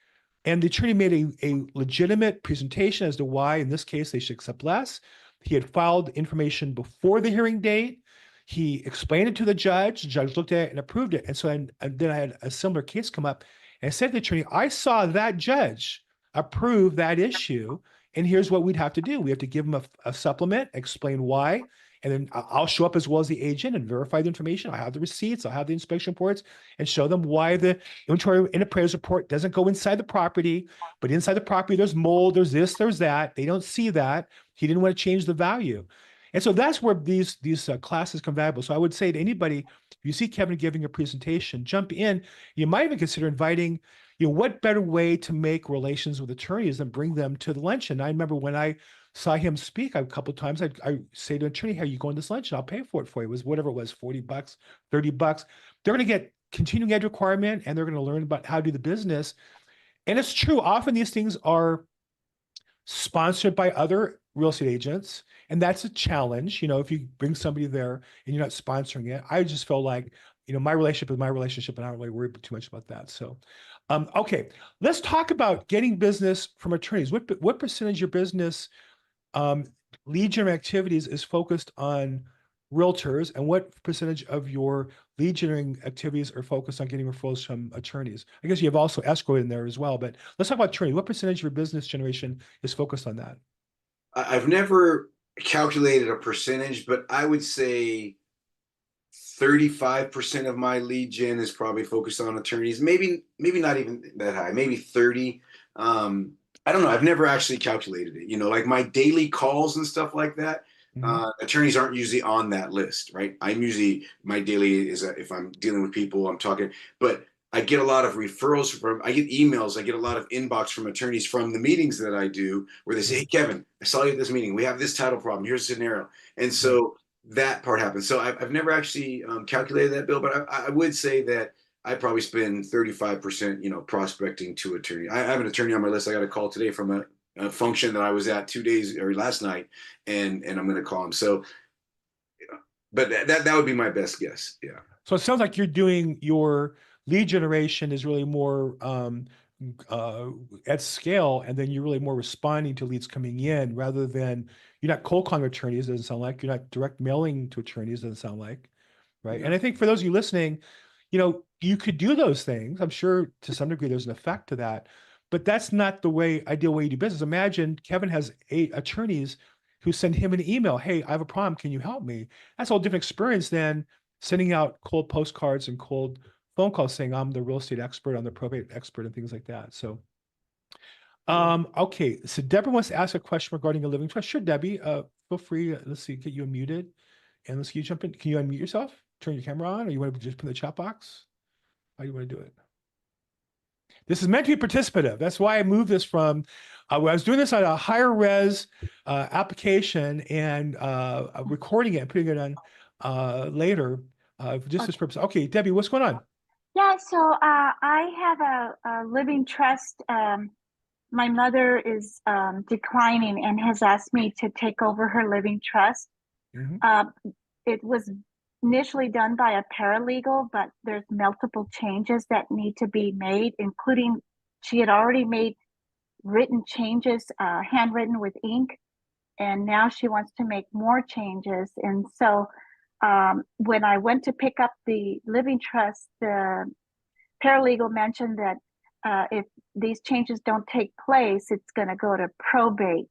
and the attorney made a legitimate presentation as to why, in this case, they should accept less. He had filed information before the hearing date. He explained it to the judge. The judge looked at it and approved it. And so and then I had a similar case come up, and I said to the attorney, I saw that judge approve that issue. And here's what we'd have to do. We have to give him a supplement, explain why, and then I'll show up as well as the agent and verify the information. I have the receipts, I'll have the inspection reports, and show them why the inventory and appraisal report doesn't go inside the property, but inside the property there's mold, there's this, there's that. They don't see that. He didn't want to change the value. And so that's where these classes come valuable. So I would say to anybody, if you see Kevin giving a presentation, jump in. You might even consider inviting, what better way to make relations with attorneys than bring them to the luncheon? I remember when I saw him speak a couple of times, I say to an attorney, hey, you going to this luncheon? I'll pay for it for you. It was whatever it was, $40, $30. They're going to get continuing ed requirement, and they're going to learn about how to do the business. And it's true. Often these things are sponsored by other real estate agents. And that's a challenge. If you bring somebody there and you're not sponsoring it, I just feel like, my relationship is my relationship, and I don't really worry too much about that. So, okay, let's talk about getting business from attorneys. What percentage of your business um, lead gen activities is focused on realtors, and what percentage of your lead generating activities are focused on getting referrals from attorneys? I guess you have also escrow in there as well, but let's talk about attorney. What percentage of your business generation is focused on that?
I've never calculated a percentage, but I would say 35% of my lead gen is probably focused on attorneys. Maybe not even that high, maybe 30. I don't know. I've never actually calculated it. Like my daily calls and stuff like that.
Mhm.
Attorneys aren't usually on that list, right? I'm usually my daily is if I'm dealing with people, I'm talking, but I get a lot of referrals from, I get emails, I get a lot of inbox from attorneys from the meetings that I do where they say, hey,
Mhm.
Kevin, I saw you at this meeting. We have this title problem. Here's a scenario. And
Right.
so that part happens. So I've never actually calculated that bill, but I would say that I probably spend 35%, prospecting to attorney. I have an attorney on my list. I got a call today from a function that I was at 2 days or last night, and I'm going to call him. So, but that would be my best guess. Yeah.
So it sounds like you're doing your lead generation is really more uh, at scale, and then you're really more responding to leads coming in rather than you're not cold calling attorneys, doesn't sound like. You're not direct mailing to attorneys, doesn't sound like. Right.
Yeah.
And I think for those of you listening, you could do those things. I'm sure to some degree there's an effect to that, but that's not the ideal way you do business. Imagine Kevin has 8 attorneys who send him an email. Hey, I have a problem. Can you help me? That's a whole different experience than sending out cold postcards and cold phone calls saying I'm the real estate expert, I'm the probate expert, and things like that. So, okay. So Deborah wants to ask a question regarding a living trust. Sure, Debbie. Feel free. Let's see, get you unmuted, and let's get you jump in. Can you unmute yourself? Turn your camera on, or you want to just put in the chat box? How do you want to do it? This is meant to be participative. That's why I moved this from. I was doing this on a higher res application and recording it and putting it on later just this
Okay.
purpose. Okay, Debbie, what's going on?
Yeah, so I have a living trust. My mother is declining and has asked me to take over her living trust.
Mhm.
Uh, it was initially done by a paralegal, but there's multiple changes that need to be made, including she had already made written changes, handwritten with ink, and now she wants to make more changes. And so when I went to pick up the living trust, the paralegal mentioned that if these changes don't take place, it's going to go to probate.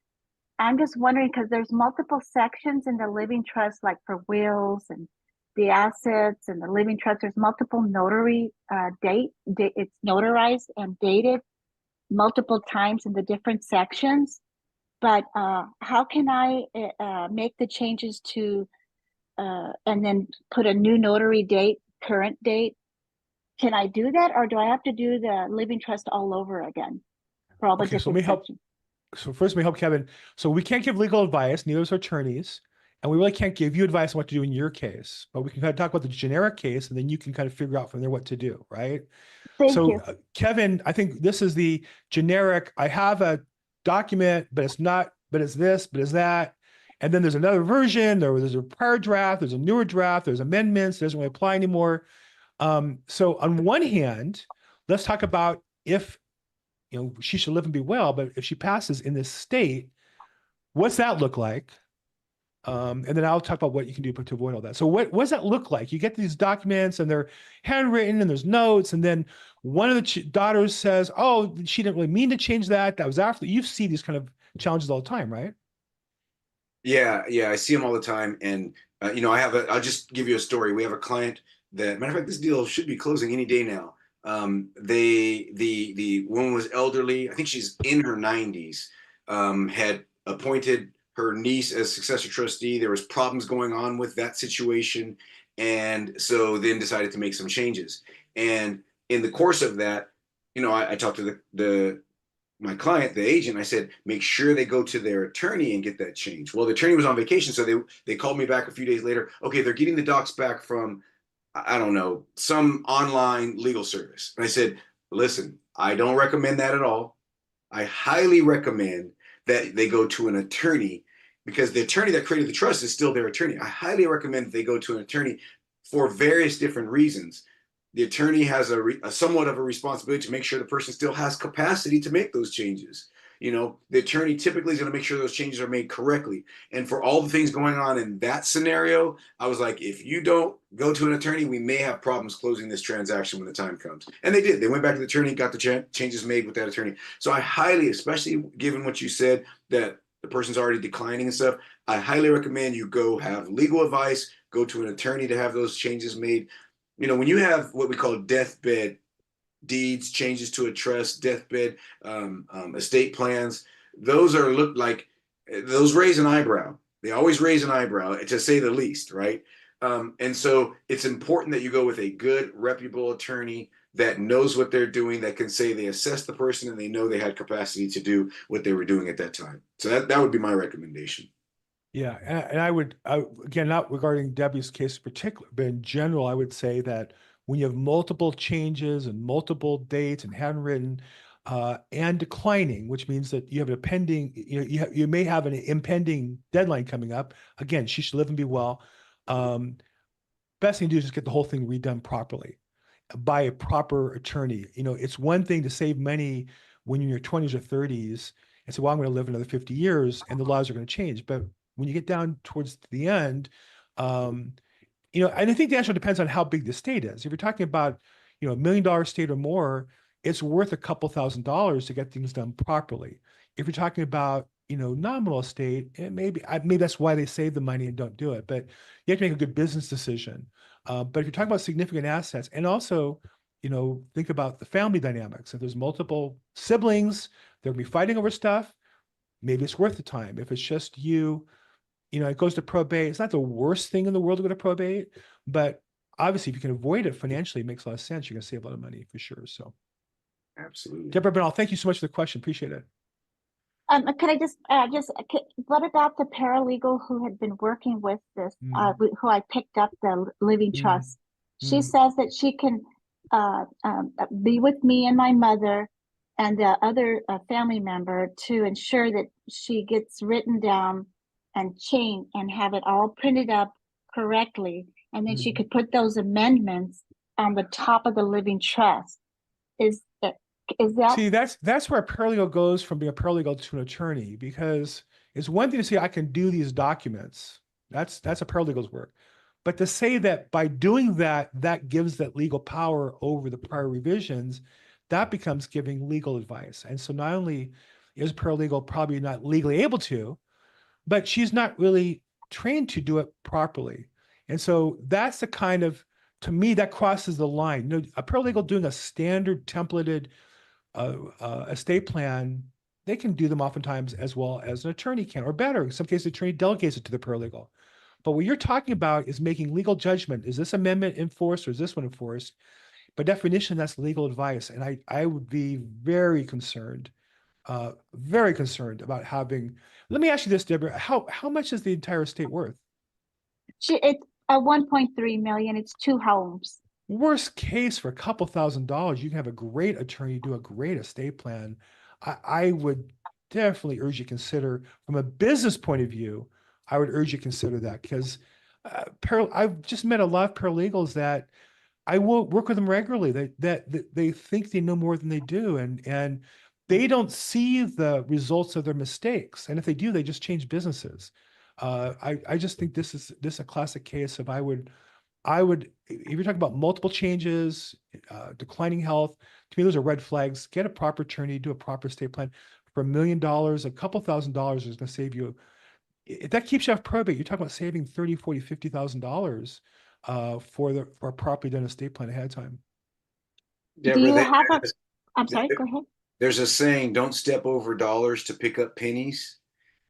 I'm just wondering because there's multiple sections in the living trust, like for wills and the assets and the living trust. There's multiple notary it's notarized and dated multiple times in the different sections. But how can I make the changes to and then put a new notary date, current date? Can I do that, or do I have to do the living trust all over again for all the
Okay, so let me
different
help.
sections?
So first, let me help Kevin. So we can't give legal advice, neither is our attorneys, and we really can't give you advice on what to do in your case. But we can kind of talk about the generic case, and then you can kind of figure out from there what to do, right?
Thank
So
you.
Kevin, I think this is the generic. I have a document, but it's not, but it's this, but it's that. And then there's another version. There's a prior draft. There's a newer draft. There's amendments. It doesn't really apply anymore. So on one hand, let's talk about if she should live and be well, but if she passes in this state, what's that look like? And then I'll talk about what you can do to avoid all that. So what does that look like? You get these documents and they're handwritten and there's notes. And then one of the daughters says, oh, she didn't really mean to change that. That was after. You see these kind of challenges all the time, right?
Yeah, yeah, I see them all the time, and I'll just give you a story. We have a client that, matter of fact, this deal should be closing any day now. The woman was elderly. I think she's in her 90s. Had appointed her niece as successor trustee. There was problems going on with that situation, and so then decided to make some changes. And in the course of that, I talked to the my client, the agent, I said, make sure they go to their attorney and get that changed. Well, the attorney was on vacation, so they called me back a few days later. Okay, they're getting the docs back from, I don't know, some online legal service. And I said, listen, I don't recommend that at all. I highly recommend that they go to an attorney because the attorney that created the trust is still their attorney. I highly recommend that they go to an attorney for various different reasons. The attorney has a somewhat of a responsibility to make sure the person still has capacity to make those changes. The attorney typically is going to make sure those changes are made correctly. And for all the things going on in that scenario, I was like, if you don't go to an attorney, we may have problems closing this transaction when the time comes. And they did. They went back to the attorney, got the changes made with that attorney. So I highly, especially given what you said, that the person's already declining and stuff, I highly recommend you go have legal advice, go to an attorney to have those changes made. When you have what we call deathbed deeds, changes to a trust, deathbed estate plans, those are look like those raise an eyebrow. They always raise an eyebrow, to say the least, right? And so it's important that you go with a good, reputable attorney that knows what they're doing, that can say they assessed the person and they know they had capacity to do what they were doing at that time. So that would be my recommendation.
Yeah, and again, not regarding Debbie's case in particular, but in general, I would say that when you have multiple changes and multiple dates and handwritten and declining, which means that you have a pending, you may have an impending deadline coming up. Again, she should live and be well. Best thing to do is just get the whole thing redone properly by a proper attorney. It's one thing to save money when you're in your 20s or 30s and say, well, I'm going to live another 50 years and the laws are going to change. But when you get down towards the end, and I think the answer depends on how big the state is. If you're talking about, $1 million estate or more, it's worth a couple $1,000s to get things done properly. If you're talking about, nominal estate, maybe that's why they save the money and don't do it. But you have to make a good business decision. But if you're talking about significant assets, and also, think about the family dynamics. If there's multiple siblings, they're gonna be fighting over stuff. Maybe it's worth the time. If it's just you, it goes to probate. It's not the worst thing in the world to go to probate, but obviously, if you can avoid it financially, it makes a lot of sense. You're gonna save a lot of money for sure. So,
Absolutely.
Deborah Bernal, thank you so much for the question. Appreciate it.
Can I what about the paralegal who had been working with this,
Mm,
who I picked up the living
mm,
trust? She
mm.
says that she can be with me and my mother and the other family member to ensure that she gets written down and changed and have it all printed up correctly. And then she
Mhm.
could put those amendments on the top of the living trust. Is is that
See, that's where a paralegal goes from being a paralegal to an attorney, because it's one thing to say I can do these documents. That's a paralegal's work. But to say that by doing that, that gives that legal power over the prior revisions, that becomes giving legal advice. And so not only is a paralegal probably not legally able to, but she's not really trained to do it properly. And so that's the kind of, to me, that crosses the line. A paralegal doing a standard templated estate plan, they can do them oftentimes as well as an attorney can, or better. In some cases, the attorney delegates it to the paralegal. But what you're talking about is making legal judgment. Is this amendment enforced or is this one enforced? By definition, that's legal advice. And I would be very concerned about having, let me ask you this, Deborah, how much is the entire estate worth?
it's a 1.3 million? It's two homes.
Worst case, for a couple $1,000s, you can have a great attorney do a great estate plan. I would definitely urge you to consider, from a business point of view, I would urge you to consider that, because I've just met a lot of paralegals that I will work with them regularly. That they think they know more than they do, and they don't see the results of their mistakes. And if they do, they just change businesses. I just think this is a classic case of if you're talking about multiple changes, declining health, to me, those are red flags. Get a proper attorney, do a proper estate plan. For $1 million, a couple $1,000s is going to save you. If that keeps you off probate, you're talking about saving $30, $40, $50,000 for a properly done estate plan ahead of time.
Do
Deborah,
you have a, I'm sorry, go ahead.
there's a saying, don't step over dollars to pick up pennies.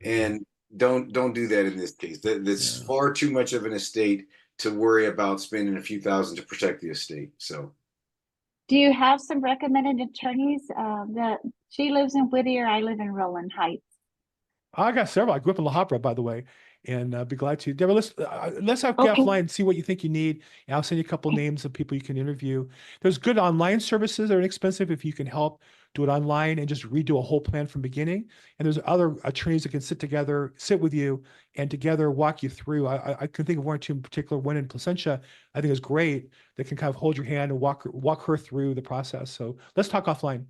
And don't do that in this case. That's
Yeah.
far too much of an estate to worry about spending a few thousand to protect the estate. So
Do you have some recommended attorneys? That she lives in Whittier, I live in Rowland Heights.
I got several. I grew up in La Habra, by the way, and be glad to. Deborah, let's have
Okay,
offline and see what you think you need. And I'll send you a couple names of people you can interview. There's good online services that are inexpensive if you can help do it online and just redo a whole plan from beginning. And there's other attorneys that can sit with you, and together walk you through. I can think of one or two in particular. One in Placentia, I think is great. That can kind of hold your hand and walk her through the process. So let's talk offline.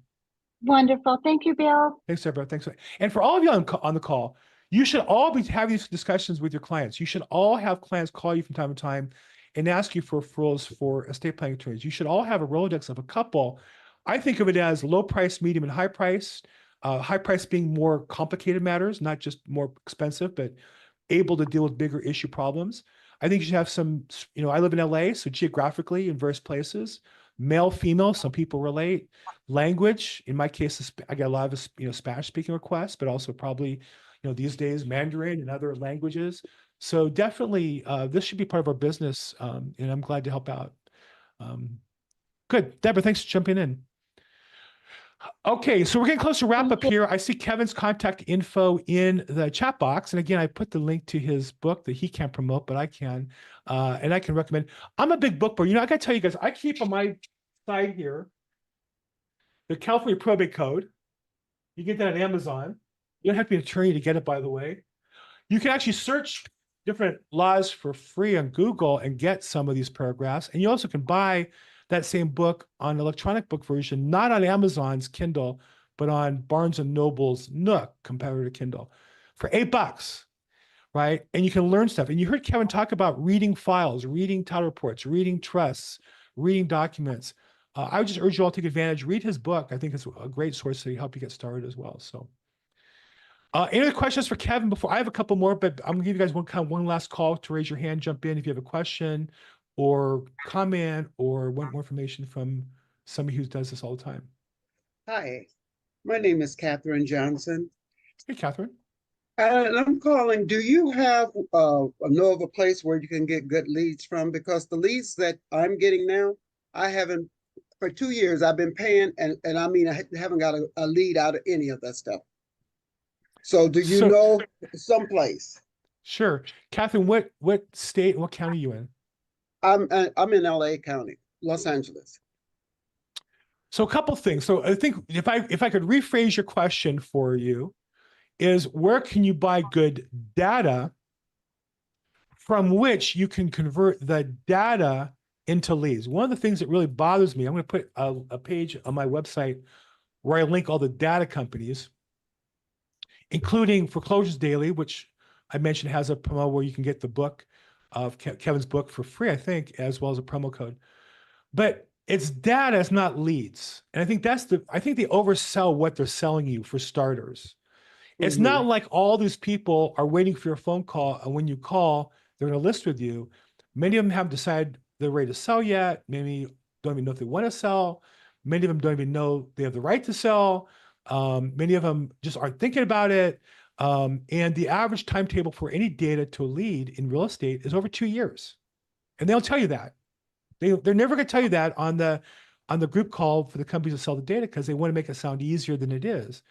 wonderful. Thank you, Bill.
Thanks, Deborah. Thanks. And for all of you on the call, you should all be having these discussions with your clients. You should all have clients call you from time to time and ask you for referrals for estate planning attorneys. You should all have a Rolodex of a couple. I think of it as low price, medium, and high price. High price being more complicated matters, not just more expensive, but able to deal with bigger issue problems. I think you should have some, I live in LA, so geographically in various places, male, female, some people relate. Language, in my case, I get a lot of, Spanish speaking requests, but also probably, these days, Mandarin and other languages. So definitely, this should be part of our business, and I'm glad to help out. Um, Good. Deborah, thanks for jumping in. Okay, so we're getting close to wrap up here. I see Kevin's contact info in the chat box. And again, I put the link to his book that he can't promote, but I can. And I can recommend. I'm a big book boy. You know, I got to tell you guys, I keep on my side here the California Probate Code. You get that on Amazon. You don't have to be an attorney to get it, by the way. You can actually search different laws for free on Google and get some of these paragraphs. And you also can buy that same book on electronic book version, not on Amazon's Kindle, but on Barnes and Noble's Nook competitor to Kindle for $8, right? And you can learn stuff. And you heard Kevin talk about reading files, reading title reports, reading trusts, reading documents. I would just urge you all to take advantage, read his book. I think it's a great source to help you get started as well. So any other questions for Kevin before? I have a couple more, but I'm gonna give you guys one last call to raise your hand, jump in if you have a question or comment or want more information from somebody who does this all the time.
Hi, my name is Catherine Johnson.
Hey, Catherine.
And I'm calling, do you have know of a place where you can get good leads from? Because the leads that I'm getting now, I haven't, for 2 years, I've been paying, and I mean, I haven't got a lead out of any of that stuff. So do you know someplace?
Sure. Catherine, what state, what county are you in?
I'm in LA County, Los Angeles.
So a couple things. So I think if I could rephrase your question for you, is where can you buy good data from which you can convert the data into leads? One of the things that really bothers me, I'm going to put a page on my website where I link all the data companies, including Foreclosures Daily, which I mentioned has a promo where you can get the book of Kevin's book for free, I think, as well as a promo code. But it's data, it's not leads. And I think I think they oversell what they're selling you for starters. It's not like all these people are waiting for your phone call, and when you call, they're going to list with you. Many of them haven't decided they're ready to sell yet. Many don't even know if they want to sell. Many of them don't even know they have the right to sell. Many of them just aren't thinking about it. And the average timetable for any data to a lead in real estate is over 2 years. And they'll tell you that. They're never going to tell you that on the group call for the companies that sell the data because they want to make it sound easier than it is.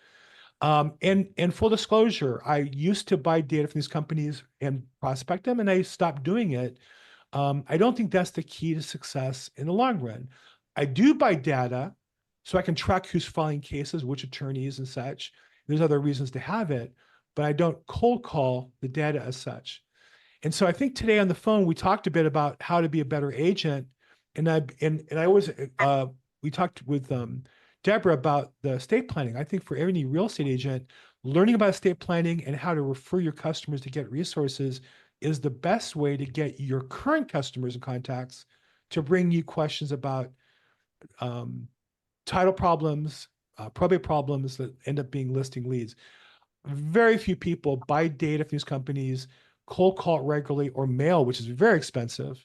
And full disclosure, I used to buy data from these companies and prospect them, and I stopped doing it. I don't think that's the key to success in the long run. I do buy data so I can track who's filing cases, which attorneys and such. There's other reasons to have it, but I don't cold call the data as such. And so I think today on the phone, we talked a bit about how to be a better agent. And I always, we talked with Deborah about the estate planning. I think for any real estate agent, learning about estate planning and how to refer your customers to get resources is the best way to get your current customers and contacts to bring you questions about title problems, probate problems that end up being listing leads. Very few people buy data from these companies, cold call it regularly, or mail, which is very expensive,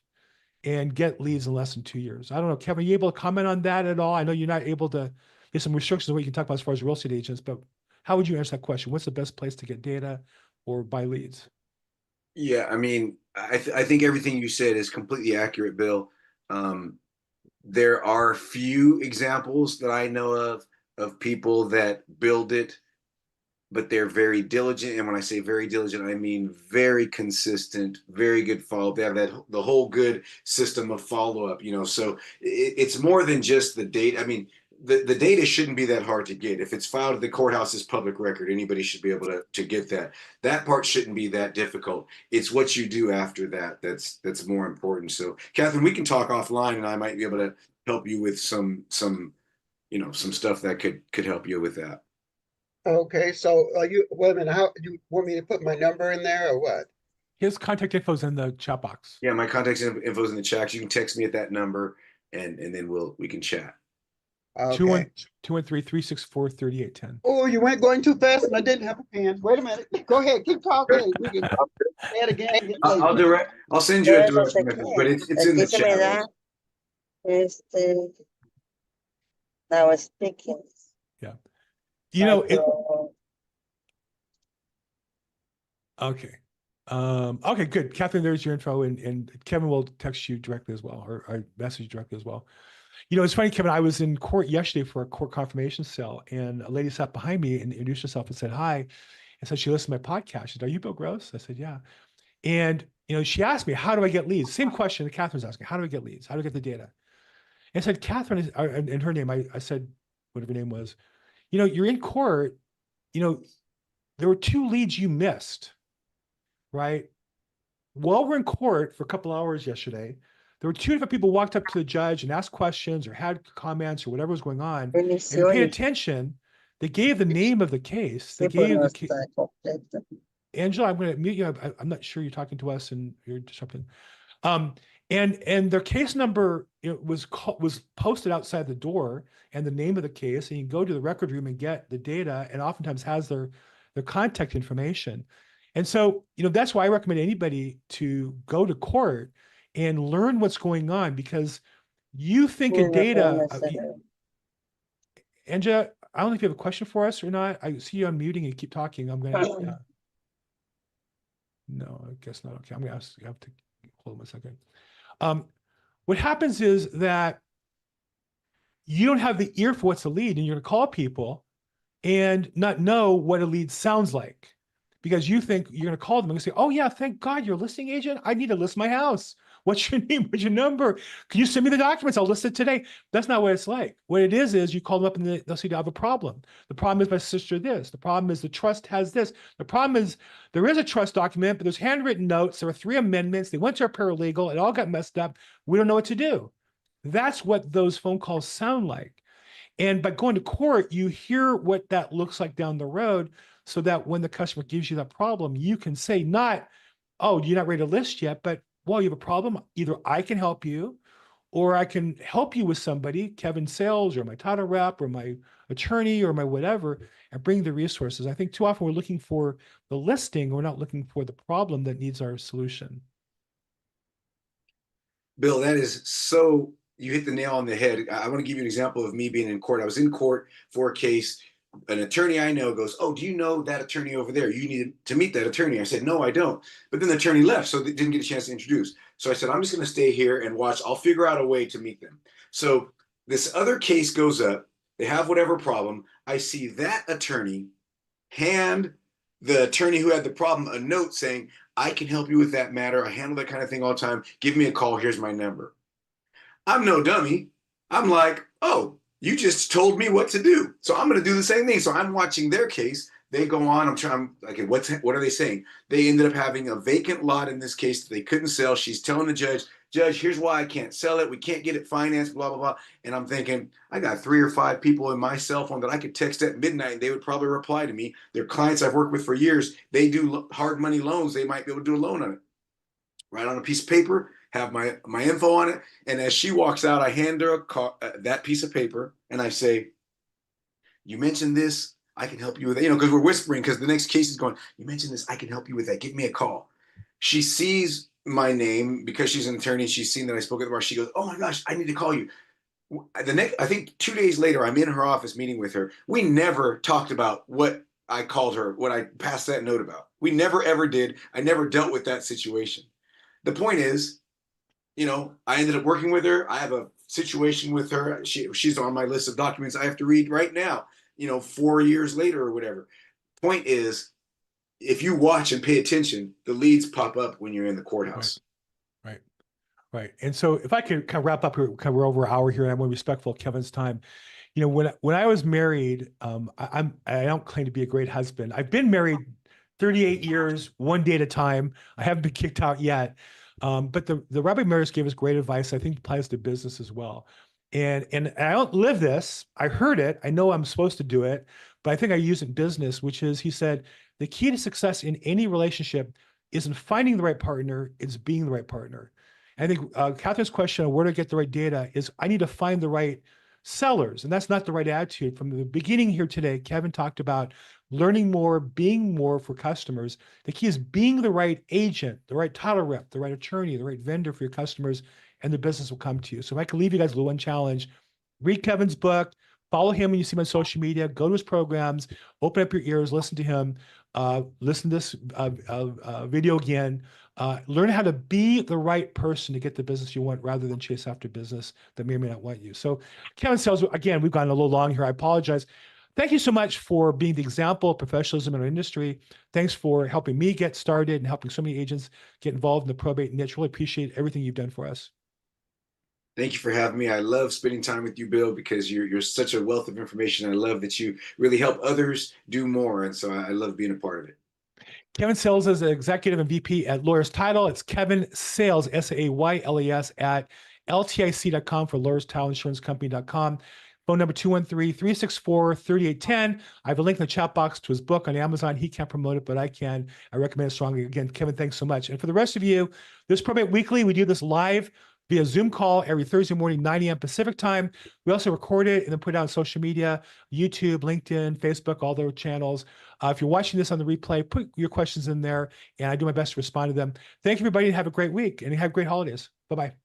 and get leads in less than 2 years. I don't know, Kevin, are you able to comment on that at all? I know you're not able to, there's some restrictions on what you can talk about as far as real estate agents, but how would you answer that question? What's the best place to get data or buy leads?
Yeah, I mean, I think everything you said is completely accurate, Bill. There are few examples that I know of people that build it, but they're very diligent. And when I say very diligent, I mean very consistent, very good follow up. They have the whole good system of follow up, so it's more than just the data. I mean, the data shouldn't be that hard to get. If it's filed at the courthouse as public record, anybody should be able to get that. That part shouldn't be that difficult. It's what you do after that that's more important. So, Catherine, we can talk offline, and I might be able to help you with some some stuff that could help you with that.
Okay, so wait a minute, how you want me to put my number in there or what?
His contact info is in the chat box.
Yeah, my contact info is in the chat. You can text me at that number, and then we can chat.
Okay.
213-364-3810.
Oh, you went going too fast and I didn't have a pen. Wait a minute. Go ahead, keep talking. We can say it again.
I'll send you a direct message, but it's in the
Aquí se me
chat.
da, now speaking.
Yeah. Okay. Okay, good. Catherine, there's your info, and Kevin will text you directly as well, or message you directly as well. You know, it's funny, Kevin, I was in court yesterday for a court confirmation sale, and a lady sat behind me and introduced herself and said, hi. And so she listened to my podcast. She said, are you Bill Gross? I said, yeah. And, you know, she asked me, how do I get leads? Same question that Catherine's asking. How do I get leads? How do I get the data? And I said, Catherine, and her name, I said, whatever her name was, you know, you're in court, you know, there were 2 leads you missed, right? While we're in court for a couple hours yesterday, there were 2 different people walked up to the judge and asked questions or had comments or whatever was going on. And they paid attention. They gave the name of the case. They gave the case. Angela, I'm going to mute you. I'm not sure you're talking to us and you're disrupting. And their case number, was posted outside the door and the name of the case, and you can go to the record room and get the data, and oftentimes has their contact information. And so, that's why I recommend anybody to go to court and learn what's going on, because you think of data. Angela, I don't know if you have a question for us or not. I see you unmuting and you keep talking. I'm going to, no, I guess not. Okay. I'm going to ask, you have to hold on a second. What happens is that you don't have the ear for what's a lead, and you're going to call people and not know what a lead sounds like, because you think you're going to call them and say, oh yeah, thank God you're a listing agent. I need to list my house. What's your name? What's your number? Can you send me the documents? I'll list it today. That's not what it's like. What it is you call them up and they'll say, I have a problem. The problem is my sister this. The problem is the trust has this. The problem is there is a trust document, but there's handwritten notes. There were 3 amendments. They went to a paralegal. It all got messed up. We don't know what to do. That's what those phone calls sound like. And by going to court, you hear what that looks like down the road, so that when the customer gives you that problem, you can say not, oh, you're not ready to list yet, but, well, you have a problem. Either I can help you, or I can help you with somebody, Kevin Sayles or my title rep or my attorney or my whatever, and bring the resources. I think too often we're looking for the listing. We're not looking for the problem that needs our solution.
Bill, that is so, you hit the nail on the head. I want to give you an example of me being in court. I was in court for a case. An attorney I know goes, oh, do you know that attorney over there? You need to meet that attorney. I said, no, I don't. But then the attorney left, so they didn't get a chance to introduce. So I said, I'm just going to stay here and watch. I'll figure out a way to meet them. So this other case goes up. They have whatever problem. I see that attorney hand the attorney who had the problem a note saying, I can help you with that matter. I handle that kind of thing all the time. Give me a call. Here's my number. I'm no dummy. I'm like, oh, you just told me what to do. So I'm going to do the same thing. So I'm watching their case. They go on. I'm trying, okay, what are they saying? They ended up having a vacant lot in this case that they couldn't sell. She's telling the judge, here's why I can't sell it. We can't get it financed, blah, blah, blah. And I'm thinking, I got 3 or 5 people in my cell phone that I could text at midnight and they would probably reply to me. They're clients I've worked with for years. They do hard money loans. They might be able to do a loan on it. Write on a piece of paper, have my info on it. And as she walks out, I hand her that piece of paper and I say, you mentioned this, I can help you with it. Because we're whispering, because the next case is going, you mentioned this, I can help you with that. Give me a call. She sees my name because she's an attorney. She's seen that I spoke at the bar. She goes, oh my gosh, I need to call you. I think 2 days later, I'm in her office meeting with her. We never talked about what I called her, what I passed that note about. We never, ever did. I never dealt with that situation. The point is, I ended up working with her. I have a situation with her. She's on my list of documents I have to read right now, 4 years later or whatever. Point is, if you watch and pay attention, the leads pop up when you're in the courthouse.
Right. And so if I could kind of wrap up here, we're over an hour here, and I'm respectful of Kevin's time. When I was married, I don't claim to be a great husband. I've been married 38 years, one day at a time. I haven't been kicked out yet. But the Rabbi Emeritus gave us great advice. I think it applies to business as well. And I don't live this. I heard it. I know I'm supposed to do it, but I think I use it in business, which is, he said, the key to success in any relationship isn't finding the right partner, it's being the right partner. I think Catherine's question on where to get the right data is, I need to find the right sellers. And that's not the right attitude. From the beginning here today, Kevin talked about learning more, being more for customers. The key is being the right agent, the right title rep, the right attorney, the right vendor for your customers, and the business will come to you. So if I could leave you guys with one challenge, read Kevin's book, follow him when you see him on social media, go to his programs, open up your ears, listen to him. listen to this video again. Learn how to be the right person to get the business you want rather than chase after business that may or may not want you. So Kevin Sayles, again, we've gone a little long here. I apologize. Thank you so much for being the example of professionalism in our industry. Thanks for helping me get started and helping so many agents get involved in the probate niche. Really appreciate everything you've done for us.
Thank you for having me. I love spending time with you, Bill, because you're such a wealth of information. I love that you really help others do more. And so I love being a part of it.
Kevin Sayles is an executive and VP at Lawyers Title. It's Kevin Sayles, Sayles, at ltic.com for Lawyers Title Insurance Company.com. Phone number 213-364-3810. I have a link in the chat box to his book on Amazon. He can't promote it, but I can. I recommend it strongly. Again, Kevin, thanks so much. And for the rest of you, this Probate Weekly, we do this live via Zoom call every Thursday morning, 9 a.m. Pacific time. We also record it and then put it out on social media, YouTube, LinkedIn, Facebook, all their channels. If you're watching this on the replay, put your questions in there, and I do my best to respond to them. Thank you, everybody, and have a great week, and have great holidays. Bye-bye.